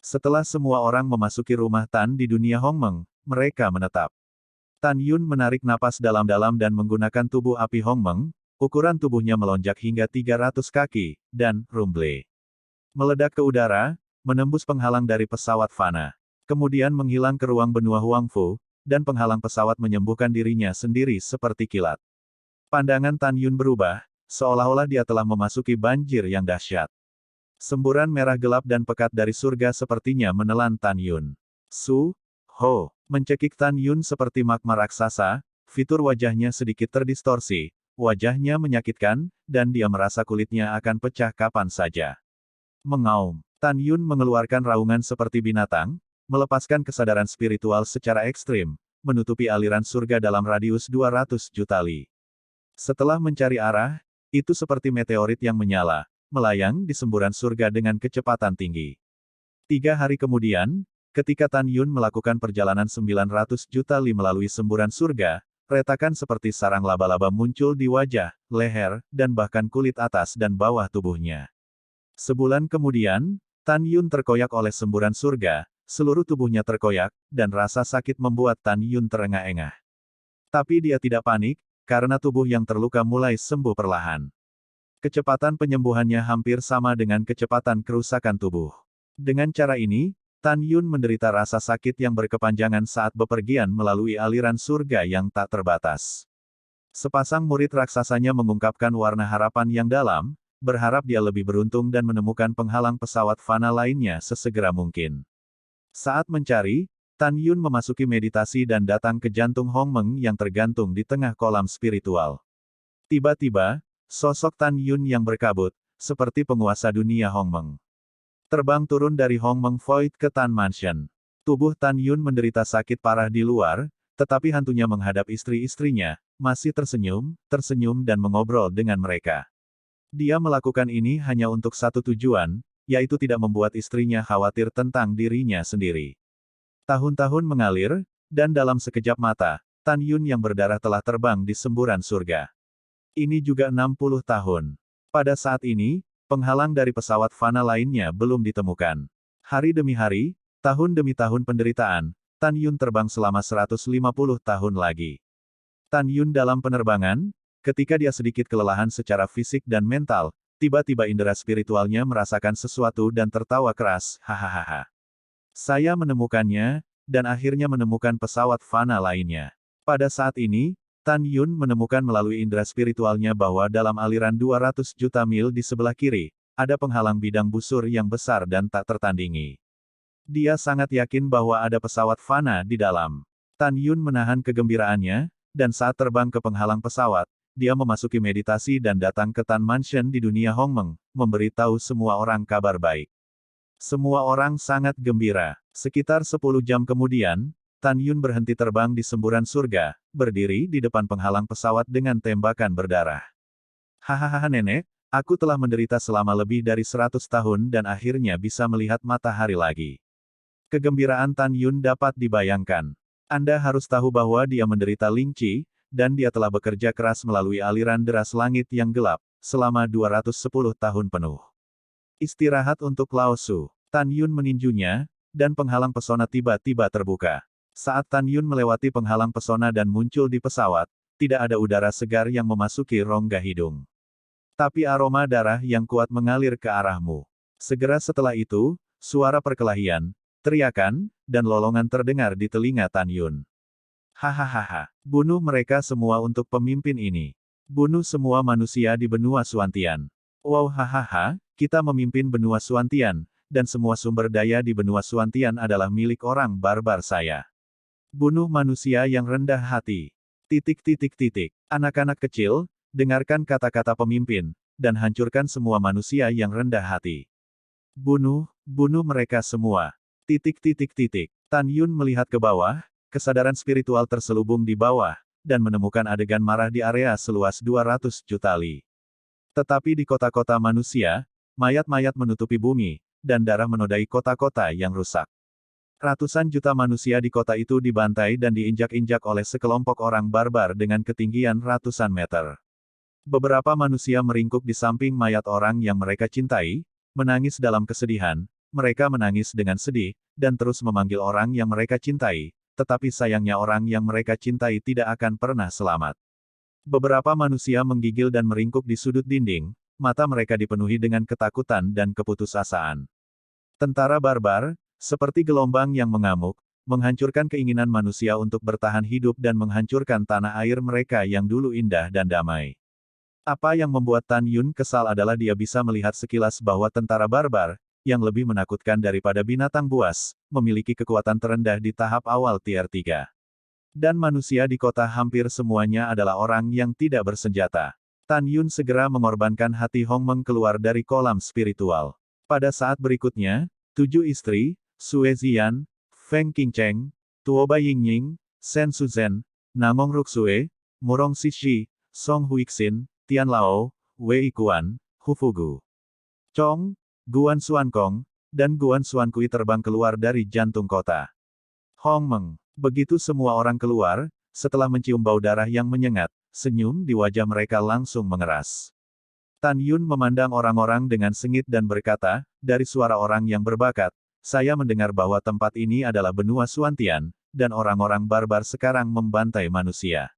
Setelah semua orang memasuki rumah Tan di dunia Hongmeng, mereka menetap. Tan Yun menarik napas dalam-dalam dan menggunakan tubuh api Hongmeng, ukuran tubuhnya melonjak hingga 300 kaki, dan rumble meledak ke udara, menembus penghalang dari pesawat fana. Kemudian menghilang ke ruang benua Huangfu, dan penghalang pesawat menyembuhkan dirinya sendiri seperti kilat. Pandangan Tan Yun berubah, seolah-olah dia telah memasuki banjir yang dahsyat. Semburan merah gelap dan pekat dari surga sepertinya menelan Tan Yun. "Ho!" mencekik Tan Yun seperti magma raksasa, fitur wajahnya sedikit terdistorsi, wajahnya menyakitkan, dan dia merasa kulitnya akan pecah kapan saja. Mengaum. Tan Yun mengeluarkan raungan seperti binatang, melepaskan kesadaran spiritual secara ekstrim, menutupi aliran surga dalam radius 200 juta li. Setelah mencari arah, itu seperti meteorit yang menyala, melayang di semburan surga dengan kecepatan tinggi. 3 hari kemudian, ketika Tan Yun melakukan perjalanan 900 juta li melalui semburan surga, retakan seperti sarang laba-laba muncul di wajah, leher, dan bahkan kulit atas dan bawah tubuhnya. Sebulan kemudian, Tan Yun terkoyak oleh semburan surga, seluruh tubuhnya terkoyak, dan rasa sakit membuat Tan Yun terengah-engah. Tapi dia tidak panik, karena tubuh yang terluka mulai sembuh perlahan. Kecepatan penyembuhannya hampir sama dengan kecepatan kerusakan tubuh. Dengan cara ini, Tan Yun menderita rasa sakit yang berkepanjangan saat bepergian melalui aliran surga yang tak terbatas. Sepasang murid raksasanya mengungkapkan warna harapan yang dalam, berharap dia lebih beruntung dan menemukan penghalang pesawat fana lainnya sesegera mungkin. Saat mencari, Tan Yun memasuki meditasi dan datang ke jantung Hong Meng yang tergantung di tengah kolam spiritual. Tiba-tiba, sosok Tan Yun yang berkabut, seperti penguasa dunia Hong Meng, terbang turun dari Hong Meng Void ke Tan Mansion. Tubuh Tan Yun menderita sakit parah di luar, tetapi hantunya menghadap istri-istrinya, masih tersenyum dan mengobrol dengan mereka. Dia melakukan ini hanya untuk satu tujuan, yaitu tidak membuat istrinya khawatir tentang dirinya sendiri. Tahun-tahun mengalir, dan dalam sekejap mata, Tan Yun yang berdarah telah terbang di semburan surga. Ini juga 60 tahun. Pada saat ini, penghalang dari pesawat fana lainnya belum ditemukan. Hari demi hari, tahun demi tahun penderitaan, Tan Yun terbang selama 150 tahun lagi. Tan Yun dalam penerbangan, ketika dia sedikit kelelahan secara fisik dan mental, tiba-tiba indera spiritualnya merasakan sesuatu dan tertawa keras, hahaha. Saya menemukannya, dan akhirnya menemukan pesawat fana lainnya. Pada saat ini, Tan Yun menemukan melalui indera spiritualnya bahwa dalam aliran 200 juta mil di sebelah kiri, ada penghalang bidang busur yang besar dan tak tertandingi. Dia sangat yakin bahwa ada pesawat fana di dalam. Tan Yun menahan kegembiraannya, dan saat terbang ke penghalang pesawat, dia memasuki meditasi dan datang ke Tan Mansion di dunia Hong Meng, memberitahu semua orang kabar baik. Semua orang sangat gembira. Sekitar 10 jam kemudian, Tan Yun berhenti terbang di semburan surga, berdiri di depan penghalang pesawat dengan tembakan berdarah. Hahaha nenek, aku telah menderita selama lebih dari 100 tahun dan akhirnya bisa melihat matahari lagi. Kegembiraan Tan Yun dapat dibayangkan. Anda harus tahu bahwa dia menderita lingci, dan dia telah bekerja keras melalui aliran deras langit yang gelap, selama 210 tahun penuh. Istirahat untuk Lao Su. Tan Yun meninjunya, dan penghalang pesona tiba-tiba terbuka. Saat Tan Yun melewati penghalang pesona dan muncul di pesawat, tidak ada udara segar yang memasuki rongga hidung. Tapi aroma darah yang kuat mengalir ke arahmu. Segera setelah itu, suara perkelahian, teriakan, dan lolongan terdengar di telinga Tan Yun. Hahaha. Bunuh mereka semua untuk pemimpin ini. Bunuh semua manusia di benua Suantian. Wow hahaha, kita memimpin benua Suantian, dan semua sumber daya di benua Suantian adalah milik orang barbar saya. Bunuh manusia yang rendah hati. Anak-anak kecil, dengarkan kata-kata pemimpin, dan hancurkan semua manusia yang rendah hati. Bunuh mereka semua. Tan Yun melihat ke bawah, kesadaran spiritual terselubung di bawah, dan menemukan adegan marah di area seluas 200 juta li. Tetapi di kota-kota manusia, mayat-mayat menutupi bumi, dan darah menodai kota-kota yang rusak. Ratusan juta manusia di kota itu dibantai dan diinjak-injak oleh sekelompok orang barbar dengan ketinggian ratusan meter. Beberapa manusia meringkuk di samping mayat orang yang mereka cintai, menangis dalam kesedihan, mereka menangis dengan sedih, dan terus memanggil orang yang mereka cintai, tetapi sayangnya orang yang mereka cintai tidak akan pernah selamat. Beberapa manusia menggigil dan meringkuk di sudut dinding, mata mereka dipenuhi dengan ketakutan dan keputusasaan. Tentara barbar, seperti gelombang yang mengamuk, menghancurkan keinginan manusia untuk bertahan hidup dan menghancurkan tanah air mereka yang dulu indah dan damai. Apa yang membuat Tan Yun kesal adalah dia bisa melihat sekilas bahwa tentara barbar, yang lebih menakutkan daripada binatang buas, memiliki kekuatan terendah di tahap awal tier 3. Dan manusia di kota hampir semuanya adalah orang yang tidak bersenjata. Tan Yun segera mengorbankan hati Hong Meng keluar dari kolam spiritual. Pada saat berikutnya, 7 istri, Sue Ziyan, Feng Qingcheng, Tuoba Yingying, Shen Suzhen, Namong Ruksue, Murong Sishi, Song Huixin, Tian Lao, Wei Kuan, Hufugu Chong, Guan Xuankong, dan Guan Xuankui terbang keluar dari jantung kota Hong Meng. Begitu semua orang keluar, setelah mencium bau darah yang menyengat, senyum di wajah mereka langsung mengeras. Tan Yun memandang orang-orang dengan sengit dan berkata, dari suara orang yang berbakat, saya mendengar bahwa tempat ini adalah benua Suantian, dan orang-orang barbar sekarang membantai manusia.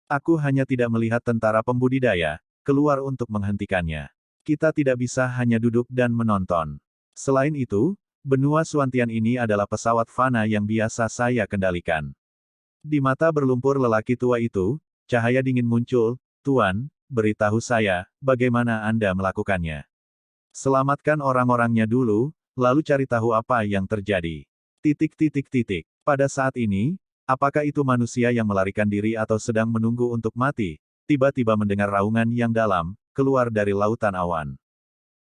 Aku hanya tidak melihat tentara pembudidaya, keluar untuk menghentikannya. Kita tidak bisa hanya duduk dan menonton. Selain itu, benua Suantian ini adalah pesawat fana yang biasa saya kendalikan. Di mata berlumpur lelaki tua itu, cahaya dingin muncul, Tuan, beritahu saya, bagaimana Anda melakukannya. Selamatkan orang-orangnya dulu, lalu cari tahu apa yang terjadi. Pada saat ini, apakah itu manusia yang melarikan diri atau sedang menunggu untuk mati? Tiba-tiba mendengar raungan yang dalam, keluar dari lautan awan.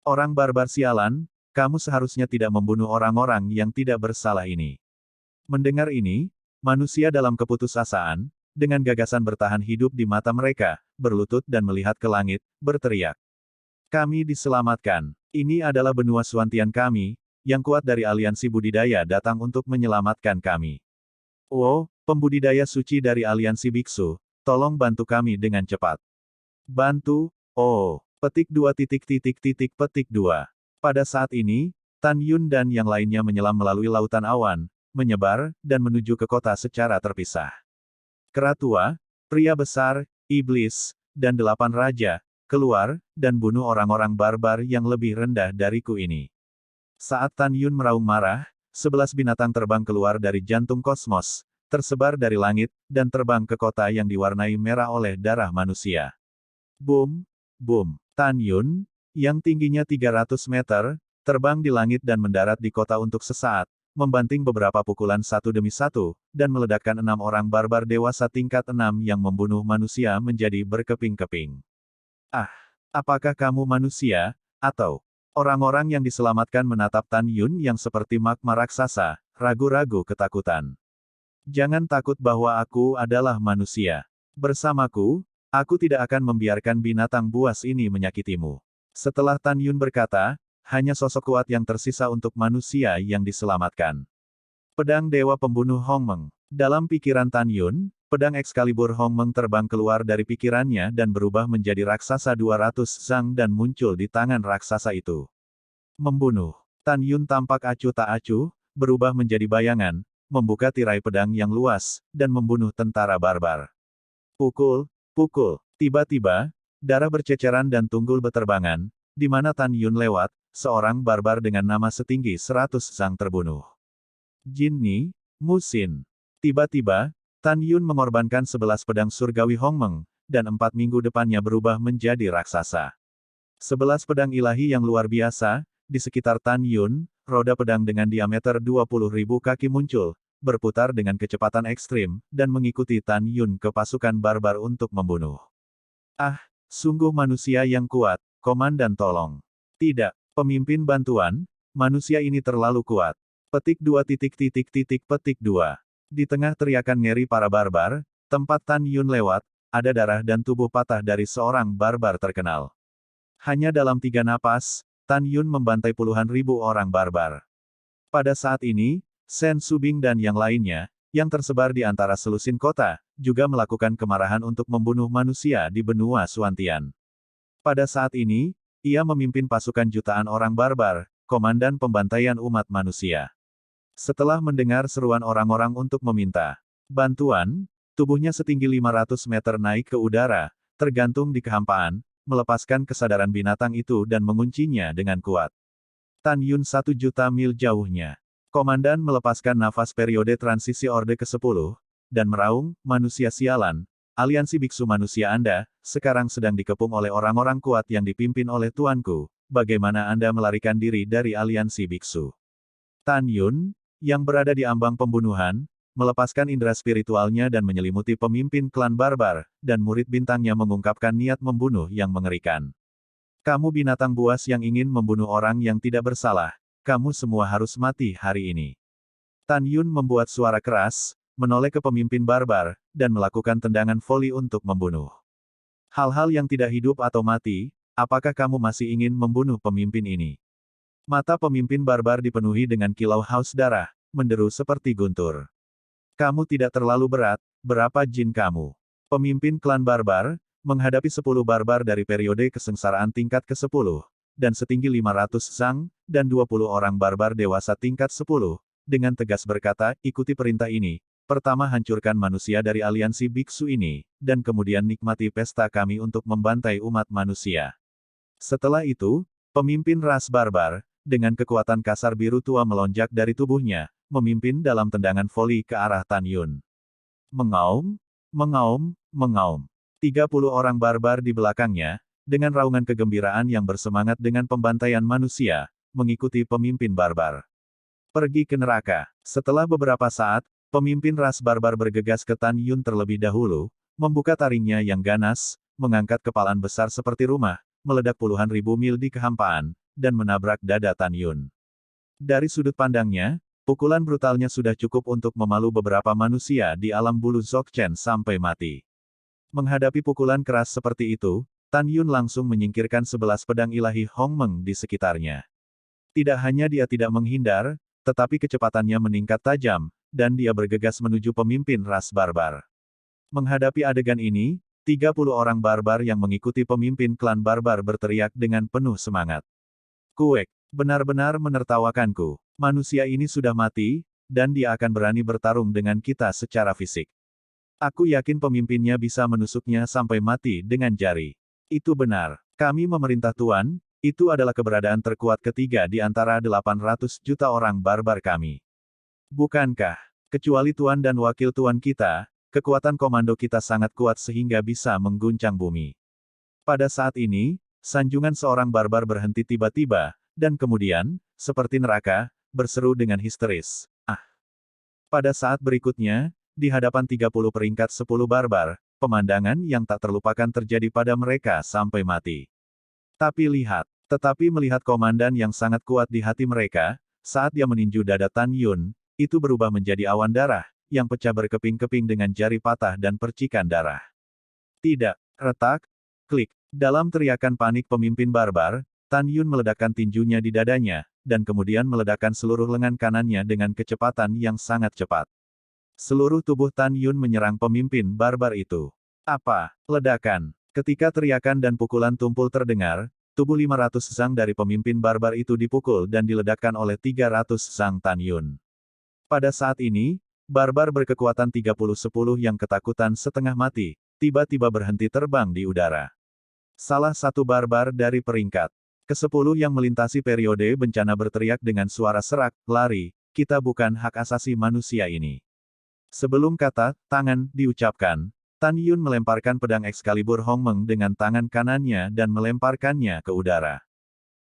Orang barbar sialan, kamu seharusnya tidak membunuh orang-orang yang tidak bersalah ini. Mendengar ini, manusia dalam keputusasaan, dengan gagasan bertahan hidup di mata mereka, berlutut dan melihat ke langit, berteriak. Kami diselamatkan. Ini adalah benua Suantian kami, yang kuat dari aliansi budidaya datang untuk menyelamatkan kami. Oh, pembudidaya suci dari aliansi biksu, tolong bantu kami dengan cepat. Bantu, oh, petik 2. Pada saat ini, Tan Yun dan yang lainnya menyelam melalui lautan awan, menyebar, dan menuju ke kota secara terpisah. Keratua, pria besar, iblis, dan 8 raja, keluar, dan bunuh orang-orang barbar yang lebih rendah dariku ini. Saat Tan Yun meraung marah, 11 binatang terbang keluar dari jantung kosmos, tersebar dari langit, dan terbang ke kota yang diwarnai merah oleh darah manusia. Boom, boom. Tan Yun, yang tingginya 300 meter, terbang di langit dan mendarat di kota untuk sesaat, membanting beberapa pukulan satu demi satu, dan meledakkan 6 orang barbar dewasa tingkat 6 yang membunuh manusia menjadi berkeping-keping. Ah, apakah kamu manusia, atau orang-orang yang diselamatkan menatap Tan Yun yang seperti magma raksasa, ragu-ragu ketakutan. Jangan takut bahwa aku adalah manusia. Bersamaku, aku tidak akan membiarkan binatang buas ini menyakitimu. Setelah Tan Yun berkata, hanya sosok kuat yang tersisa untuk manusia yang diselamatkan. Pedang Dewa Pembunuh Hongmeng. Dalam pikiran Tan Yun, pedang Excalibur Hongmeng terbang keluar dari pikirannya dan berubah menjadi raksasa 200 zang dan muncul di tangan raksasa itu. Membunuh. Tan Yun tampak acuh tak acuh, berubah menjadi bayangan, membuka tirai pedang yang luas, dan membunuh tentara barbar. Pukul, pukul. Tiba-tiba, darah berceceran dan tunggul beterbangan, di mana Tan Yun lewat, seorang barbar dengan nama setinggi 100 zang terbunuh. Jinni, Musin. Tiba-tiba, Tan Yun mengorbankan 11 pedang surgawi Hongmeng, dan 4 minggu depannya berubah menjadi raksasa. 11 pedang ilahi yang luar biasa, di sekitar Tan Yun, roda pedang dengan diameter 20.000 kaki muncul, berputar dengan kecepatan ekstrim, dan mengikuti Tan Yun ke pasukan barbar untuk membunuh. Ah, sungguh manusia yang kuat, komandan tolong. Tidak. Pemimpin bantuan, manusia ini terlalu kuat. Petik 2. Di tengah teriakan ngeri para barbar, tempat Tan Yun lewat, ada darah dan tubuh patah dari seorang barbar terkenal. Hanya dalam 3 napas, Tan Yun membantai puluhan ribu orang barbar. Pada saat ini, Sen Subing dan yang lainnya, yang tersebar di antara selusin kota, juga melakukan kemarahan untuk membunuh manusia di benua Suantian. Pada saat ini, ia memimpin pasukan jutaan orang barbar, komandan pembantaian umat manusia. Setelah mendengar seruan orang-orang untuk meminta bantuan, tubuhnya setinggi 500 meter naik ke udara, tergantung di kehampaan, melepaskan kesadaran binatang itu dan menguncinya dengan kuat. Tan Yun 1 juta mil jauhnya. Komandan melepaskan nafas periode transisi Orde ke-10, dan meraung, manusia sialan. Aliansi biksu manusia Anda, sekarang sedang dikepung oleh orang-orang kuat yang dipimpin oleh tuanku. Bagaimana Anda melarikan diri dari aliansi biksu? Tan Yun, yang berada di ambang pembunuhan, melepaskan indera spiritualnya dan menyelimuti pemimpin klan barbar, dan murid bintangnya mengungkapkan niat membunuh yang mengerikan. Kamu binatang buas yang ingin membunuh orang yang tidak bersalah, kamu semua harus mati hari ini. Tan Yun membuat suara keras, menoleh ke pemimpin barbar, dan melakukan tendangan voli untuk membunuh. Hal-hal yang tidak hidup atau mati, apakah kamu masih ingin membunuh pemimpin ini? Mata pemimpin barbar dipenuhi dengan kilau haus darah, menderu seperti guntur. Kamu tidak terlalu berat, berapa jin kamu? Pemimpin klan barbar, menghadapi 10 barbar dari periode kesengsaraan tingkat ke-10, dan setinggi 500 zang, dan 20 orang barbar dewasa tingkat 10, dengan tegas berkata, ikuti perintah ini. Pertama hancurkan manusia dari aliansi biksu ini, dan kemudian nikmati pesta kami untuk membantai umat manusia. Setelah itu, pemimpin ras barbar, dengan kekuatan kasar biru tua melonjak dari tubuhnya, memimpin dalam tendangan voli ke arah Tan Yun. Mengaum, mengaum, mengaum. 30 orang barbar di belakangnya, dengan raungan kegembiraan yang bersemangat dengan pembantaian manusia, mengikuti pemimpin barbar. Pergi ke neraka. Setelah beberapa saat, pemimpin ras barbar bergegas ke Tan Yun terlebih dahulu, membuka taringnya yang ganas, mengangkat kepalan besar seperti rumah, meledak puluhan ribu mil di kehampaan, dan menabrak dada Tan Yun. Dari sudut pandangnya, pukulan brutalnya sudah cukup untuk memalu beberapa manusia di alam bulu Dzogchen sampai mati. Menghadapi pukulan keras seperti itu, Tan Yun langsung menyingkirkan 11 pedang ilahi Hong Meng di sekitarnya. Tidak hanya dia tidak menghindar, tetapi kecepatannya meningkat tajam, dan dia bergegas menuju pemimpin ras barbar. Menghadapi adegan ini, 30 orang barbar yang mengikuti pemimpin klan barbar berteriak dengan penuh semangat. Kuek, benar-benar menertawakanku. Manusia ini sudah mati, dan dia akan berani bertarung dengan kita secara fisik. Aku yakin pemimpinnya bisa menusuknya sampai mati dengan jari. Itu benar. Kami memerintah Tuan, itu adalah keberadaan terkuat ketiga di antara 800 juta orang barbar kami. Bukankah? Kecuali Tuan dan wakil Tuan kita, kekuatan komando kita sangat kuat sehingga bisa mengguncang bumi. Pada saat ini, sanjungan seorang barbar berhenti tiba-tiba, dan kemudian, seperti neraka, berseru dengan histeris. Ah! Pada saat berikutnya, di hadapan 30 peringkat 10 barbar, pemandangan yang tak terlupakan terjadi pada mereka sampai mati. Tetapi melihat komandan yang sangat kuat di hati mereka, saat dia meninju dada Tan Yun, itu berubah menjadi awan darah, yang pecah berkeping-keping dengan jari patah dan percikan darah. Tidak, retak, klik. Dalam teriakan panik pemimpin barbar, Tan Yun meledakkan tinjunya di dadanya, dan kemudian meledakkan seluruh lengan kanannya dengan kecepatan yang sangat cepat. Seluruh tubuh Tan Yun menyerang pemimpin barbar itu. Apa? Ledakan. Ketika teriakan dan pukulan tumpul terdengar, tubuh 500 zang dari pemimpin barbar itu dipukul dan diledakkan oleh 300 zang Tan Yun. Pada saat ini, barbar berkekuatan 30-10 yang ketakutan setengah mati, tiba-tiba berhenti terbang di udara. Salah satu barbar dari peringkat ke-10 yang melintasi periode bencana berteriak dengan suara serak, lari, kita bukan hak asasi manusia ini. Sebelum kata tangan diucapkan, Tan Yun melemparkan pedang Excalibur Hong Meng dengan tangan kanannya dan melemparkannya ke udara.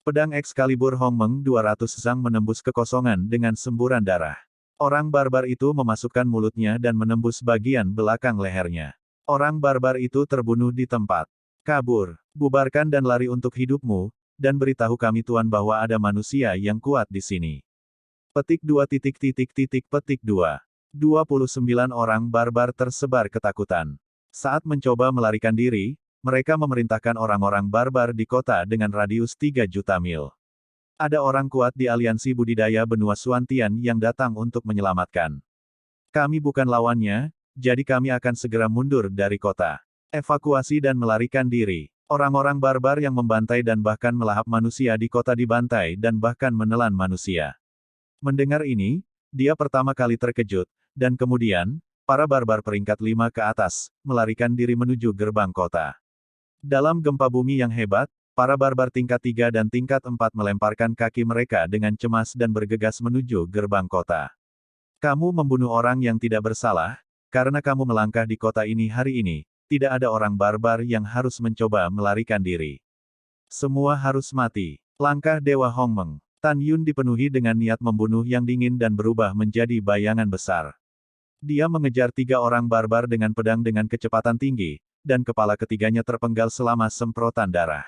Pedang Excalibur Hong Meng 200 zang menembus kekosongan dengan semburan darah. Orang barbar itu memasukkan mulutnya dan menembus bagian belakang lehernya. Orang barbar itu terbunuh di tempat. Kabur, bubarkan dan lari untuk hidupmu, dan beritahu kami Tuan bahwa ada manusia yang kuat di sini. Petik 2. Petik 2. 29 orang barbar tersebar ketakutan. Saat mencoba melarikan diri, mereka memerintahkan orang-orang barbar di kota dengan radius 3 juta mil. Ada orang kuat di aliansi budidaya benua Suantian yang datang untuk menyelamatkan. Kami bukan lawannya, jadi kami akan segera mundur dari kota. Evakuasi dan melarikan diri. Orang-orang barbar yang membantai dan bahkan melahap manusia di kota dibantai dan bahkan menelan manusia. Mendengar ini, dia pertama kali terkejut, dan kemudian, para barbar peringkat 5 ke atas, melarikan diri menuju gerbang kota. Dalam gempa bumi yang hebat, para barbar tingkat 3 dan tingkat 4 melemparkan kaki mereka dengan cemas dan bergegas menuju gerbang kota. Kamu membunuh orang yang tidak bersalah, karena kamu melangkah di kota ini hari ini, tidak ada orang barbar yang harus mencoba melarikan diri. Semua harus mati. Langkah Dewa Hong Meng. Tan Yun dipenuhi dengan niat membunuh yang dingin dan berubah menjadi bayangan besar. Dia mengejar 3 orang barbar dengan pedang dengan kecepatan tinggi, dan kepala ketiganya terpenggal selama semprotan darah.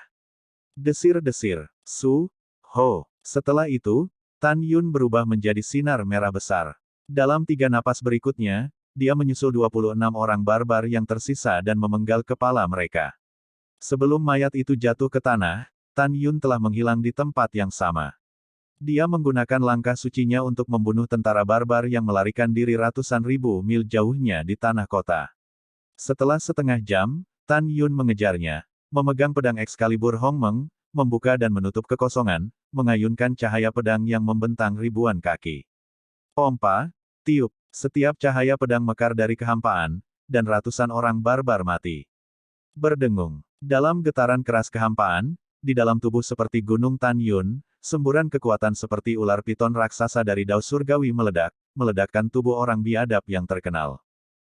Desir-desir. Su, Ho. Setelah itu, Tan Yun berubah menjadi sinar merah besar. Dalam 3 napas berikutnya, dia menyusul 26 orang barbar yang tersisa dan memenggal kepala mereka. Sebelum mayat itu jatuh ke tanah, Tan Yun telah menghilang di tempat yang sama. Dia menggunakan langkah sucinya untuk membunuh tentara barbar yang melarikan diri ratusan ribu mil jauhnya di tanah kota. Setelah setengah jam, Tan Yun mengejarnya, memegang pedang Excalibur Hong Meng, membuka dan menutup kekosongan, mengayunkan cahaya pedang yang membentang ribuan kaki. Pompa, tiup, setiap cahaya pedang mekar dari kehampaan, dan ratusan orang barbar mati. Berdengung. Dalam getaran keras kehampaan, di dalam tubuh seperti gunung Tan Yun, semburan kekuatan seperti ular piton raksasa dari Dao Surgawi meledak, meledakkan tubuh orang biadab yang terkenal.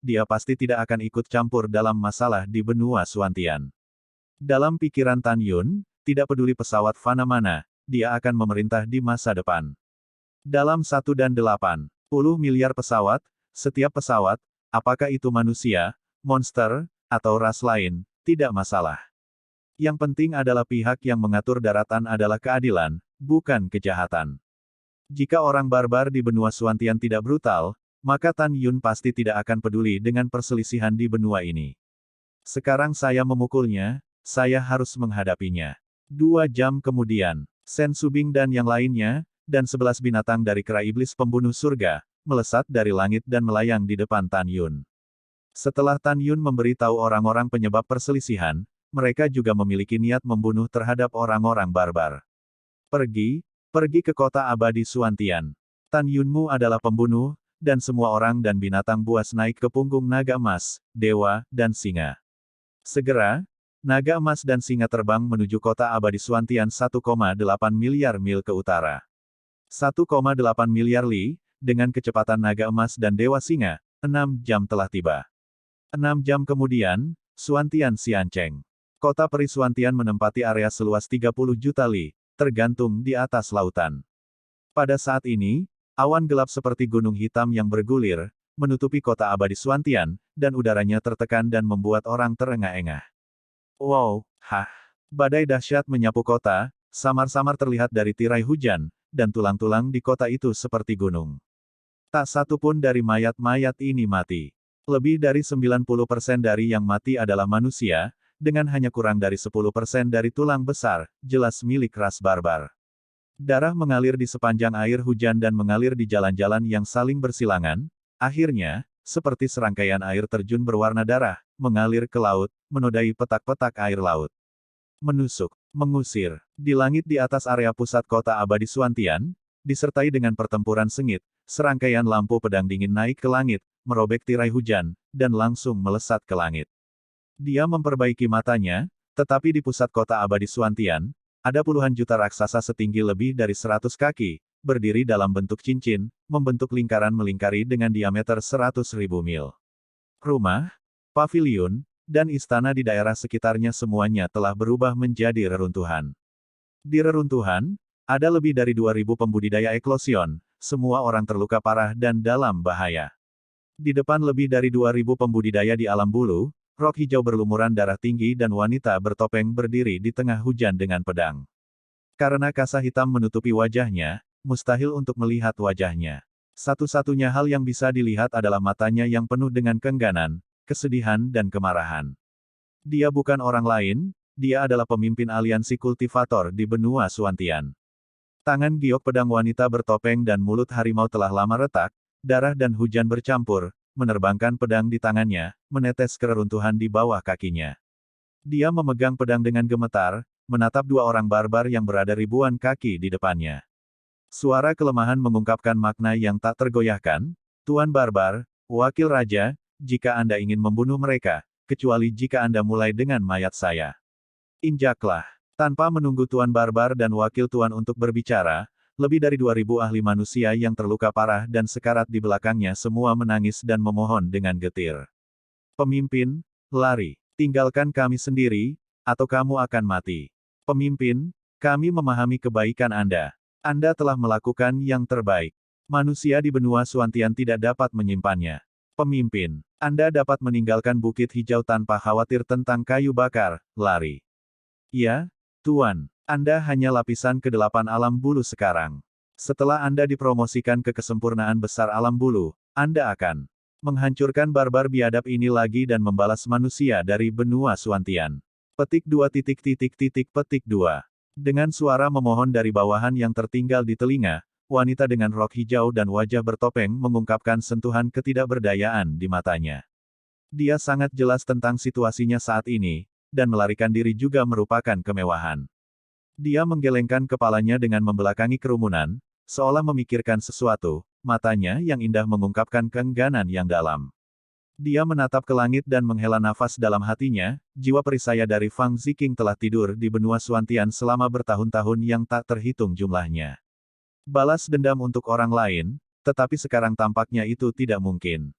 dia pasti tidak akan ikut campur dalam masalah di benua Suantian. Dalam pikiran Tan Yun, tidak peduli pesawat Fana mana, dia akan memerintah di masa depan. Dalam 1 dan 8 miliar pesawat, setiap pesawat, apakah itu manusia, monster, atau ras lain, tidak masalah. Yang penting adalah pihak yang mengatur daratan adalah keadilan, bukan kejahatan. Jika orang barbar di benua Suantian tidak brutal, maka Tan Yun pasti tidak akan peduli dengan perselisihan di benua ini. Sekarang saya memukulnya, saya harus menghadapinya. 2 jam kemudian, Sen Subing dan yang lainnya, dan 11 binatang dari kera iblis pembunuh surga, melesat dari langit dan melayang di depan Tan Yun. Setelah Tan Yun memberitahu orang-orang penyebab perselisihan, mereka juga memiliki niat membunuh terhadap orang-orang barbar. Pergi ke kota abadi Suantian. Tan Yunmu adalah pembunuh, dan semua orang dan binatang buas naik ke punggung naga emas, dewa, dan singa. Segera, naga emas dan singa terbang menuju kota abadi Suantian 1,8 miliar mil ke utara. 1,8 miliar li, dengan kecepatan naga emas dan dewa singa, 6 jam telah tiba. 6 jam kemudian, Suantian Xiancheng. Kota peri Suantian menempati area seluas 30 juta li, tergantung di atas lautan. Pada saat ini, awan gelap seperti gunung hitam yang bergulir, menutupi kota abadi Suantian, dan udaranya tertekan dan membuat orang terengah-engah. Wow, badai dahsyat menyapu kota, samar-samar terlihat dari tirai hujan, dan tulang-tulang di kota itu seperti gunung. Tak satu pun dari mayat-mayat ini mati. Lebih dari 90% dari yang mati adalah manusia, dengan hanya kurang dari 10% dari tulang besar, jelas milik ras barbar. Darah mengalir di sepanjang air hujan dan mengalir di jalan-jalan yang saling bersilangan, akhirnya, seperti serangkaian air terjun berwarna darah, mengalir ke laut, menodai petak-petak air laut. Menusuk, mengusir, di langit di atas area pusat kota abadi Suantian, disertai dengan pertempuran sengit, serangkaian lampu pedang dingin naik ke langit, merobek tirai hujan, dan langsung melesat ke langit. Dia memperbaiki matanya, tetapi di pusat kota abadi Suantian, ada puluhan juta raksasa setinggi lebih dari 100 kaki, berdiri dalam bentuk cincin, membentuk lingkaran melingkari dengan diameter 100.000 mil. Rumah, paviliun, dan istana di daerah sekitarnya semuanya telah berubah menjadi reruntuhan. Di reruntuhan, ada lebih dari 2.000 pembudidaya eklosion, semua orang terluka parah dan dalam bahaya. Di depan lebih dari 2.000 pembudidaya di alam bulu, rok hijau berlumuran darah tinggi dan wanita bertopeng berdiri di tengah hujan dengan pedang. Karena kasa hitam menutupi wajahnya, mustahil untuk melihat wajahnya. Satu-satunya hal yang bisa dilihat adalah matanya yang penuh dengan keengganan, kesedihan dan kemarahan. Dia bukan orang lain, dia adalah pemimpin aliansi kultivator di benua Suantian. Tangan giok pedang wanita bertopeng dan mulut harimau telah lama retak, darah dan hujan bercampur, menerbangkan pedang di tangannya, menetes ke reruntuhan di bawah kakinya. Dia memegang pedang dengan gemetar, menatap dua orang barbar yang berada ribuan kaki di depannya. Suara kelemahan mengungkapkan makna yang tak tergoyahkan, Tuan Barbar, Wakil Raja, jika Anda ingin membunuh mereka, kecuali jika Anda mulai dengan mayat saya. Injaklah. Tanpa menunggu Tuan Barbar dan Wakil Tuan untuk berbicara, lebih dari 2.000 ahli manusia yang terluka parah dan sekarat di belakangnya semua menangis dan memohon dengan getir. Pemimpin, lari. Tinggalkan kami sendiri, atau kamu akan mati. Pemimpin, kami memahami kebaikan Anda. Anda telah melakukan yang terbaik. Manusia di benua Suantian tidak dapat menyimpannya. Pemimpin, Anda dapat meninggalkan Bukit Hijau tanpa khawatir tentang kayu bakar, lari. Ya, Tuan, Anda hanya lapisan ke-8 alam bulu sekarang. Setelah Anda dipromosikan ke kesempurnaan besar alam bulu, Anda akan menghancurkan barbar biadab ini lagi dan membalas manusia dari benua Suantian. Petik 2. Petik 2. Dengan suara memohon dari bawahan yang tertinggal di telinga, wanita dengan rok hijau dan wajah bertopeng mengungkapkan sentuhan ketidakberdayaan di matanya. Dia sangat jelas tentang situasinya saat ini, dan melarikan diri juga merupakan kemewahan. Dia menggelengkan kepalanya dengan membelakangi kerumunan, seolah memikirkan sesuatu, matanya yang indah mengungkapkan keengganan yang dalam. Dia menatap ke langit dan menghela nafas dalam hatinya, jiwa perisai dari Fang Ziqing telah tidur di benua Suantian selama bertahun-tahun yang tak terhitung jumlahnya. Balas dendam untuk orang lain, tetapi sekarang tampaknya itu tidak mungkin.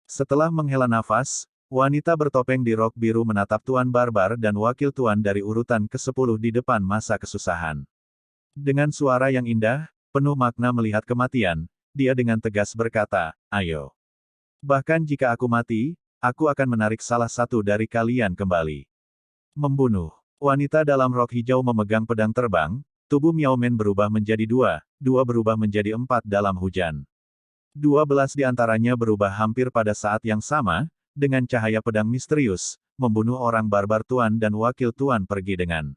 Setelah menghela nafas, wanita bertopeng di rok biru menatap Tuan Barbar dan wakil tuan dari urutan ke-10 di depan masa kesusahan. Dengan suara yang indah, penuh makna melihat kematian, dia dengan tegas berkata, "Ayo. Bahkan jika aku mati, aku akan menarik salah satu dari kalian kembali." Membunuh. Wanita dalam rok hijau memegang pedang terbang, tubuh Miao Men berubah menjadi dua berubah menjadi 4 dalam hujan. 12 di antaranya berubah hampir pada saat yang sama, dengan cahaya pedang misterius, membunuh orang barbar tuan dan wakil tuan pergi dengan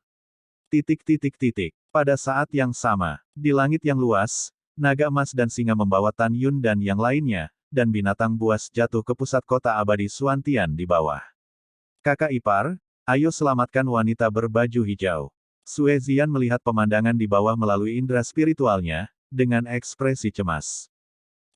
titik. Pada saat yang sama, di langit yang luas, naga emas dan singa membawa Tan Yun dan yang lainnya, dan binatang buas jatuh ke pusat kota abadi Suantian di bawah. Kakak ipar, ayo selamatkan wanita berbaju hijau. Sue Zian melihat pemandangan di bawah melalui indera spiritualnya, dengan ekspresi cemas.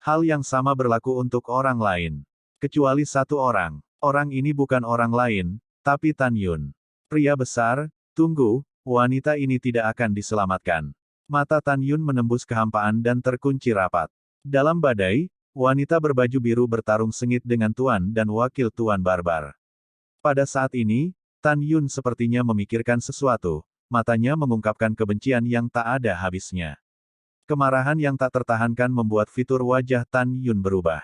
Hal yang sama berlaku untuk orang lain. Kecuali satu orang. Orang ini bukan orang lain, tapi Tan Yun. Pria besar, tunggu, wanita ini tidak akan diselamatkan. Mata Tan Yun menembus kehampaan dan terkunci rapat. Dalam badai, wanita berbaju biru bertarung sengit dengan tuan dan wakil tuan barbar. Pada saat ini, Tan Yun sepertinya memikirkan sesuatu, matanya mengungkapkan kebencian yang tak ada habisnya. Kemarahan yang tak tertahankan membuat fitur wajah Tan Yun berubah.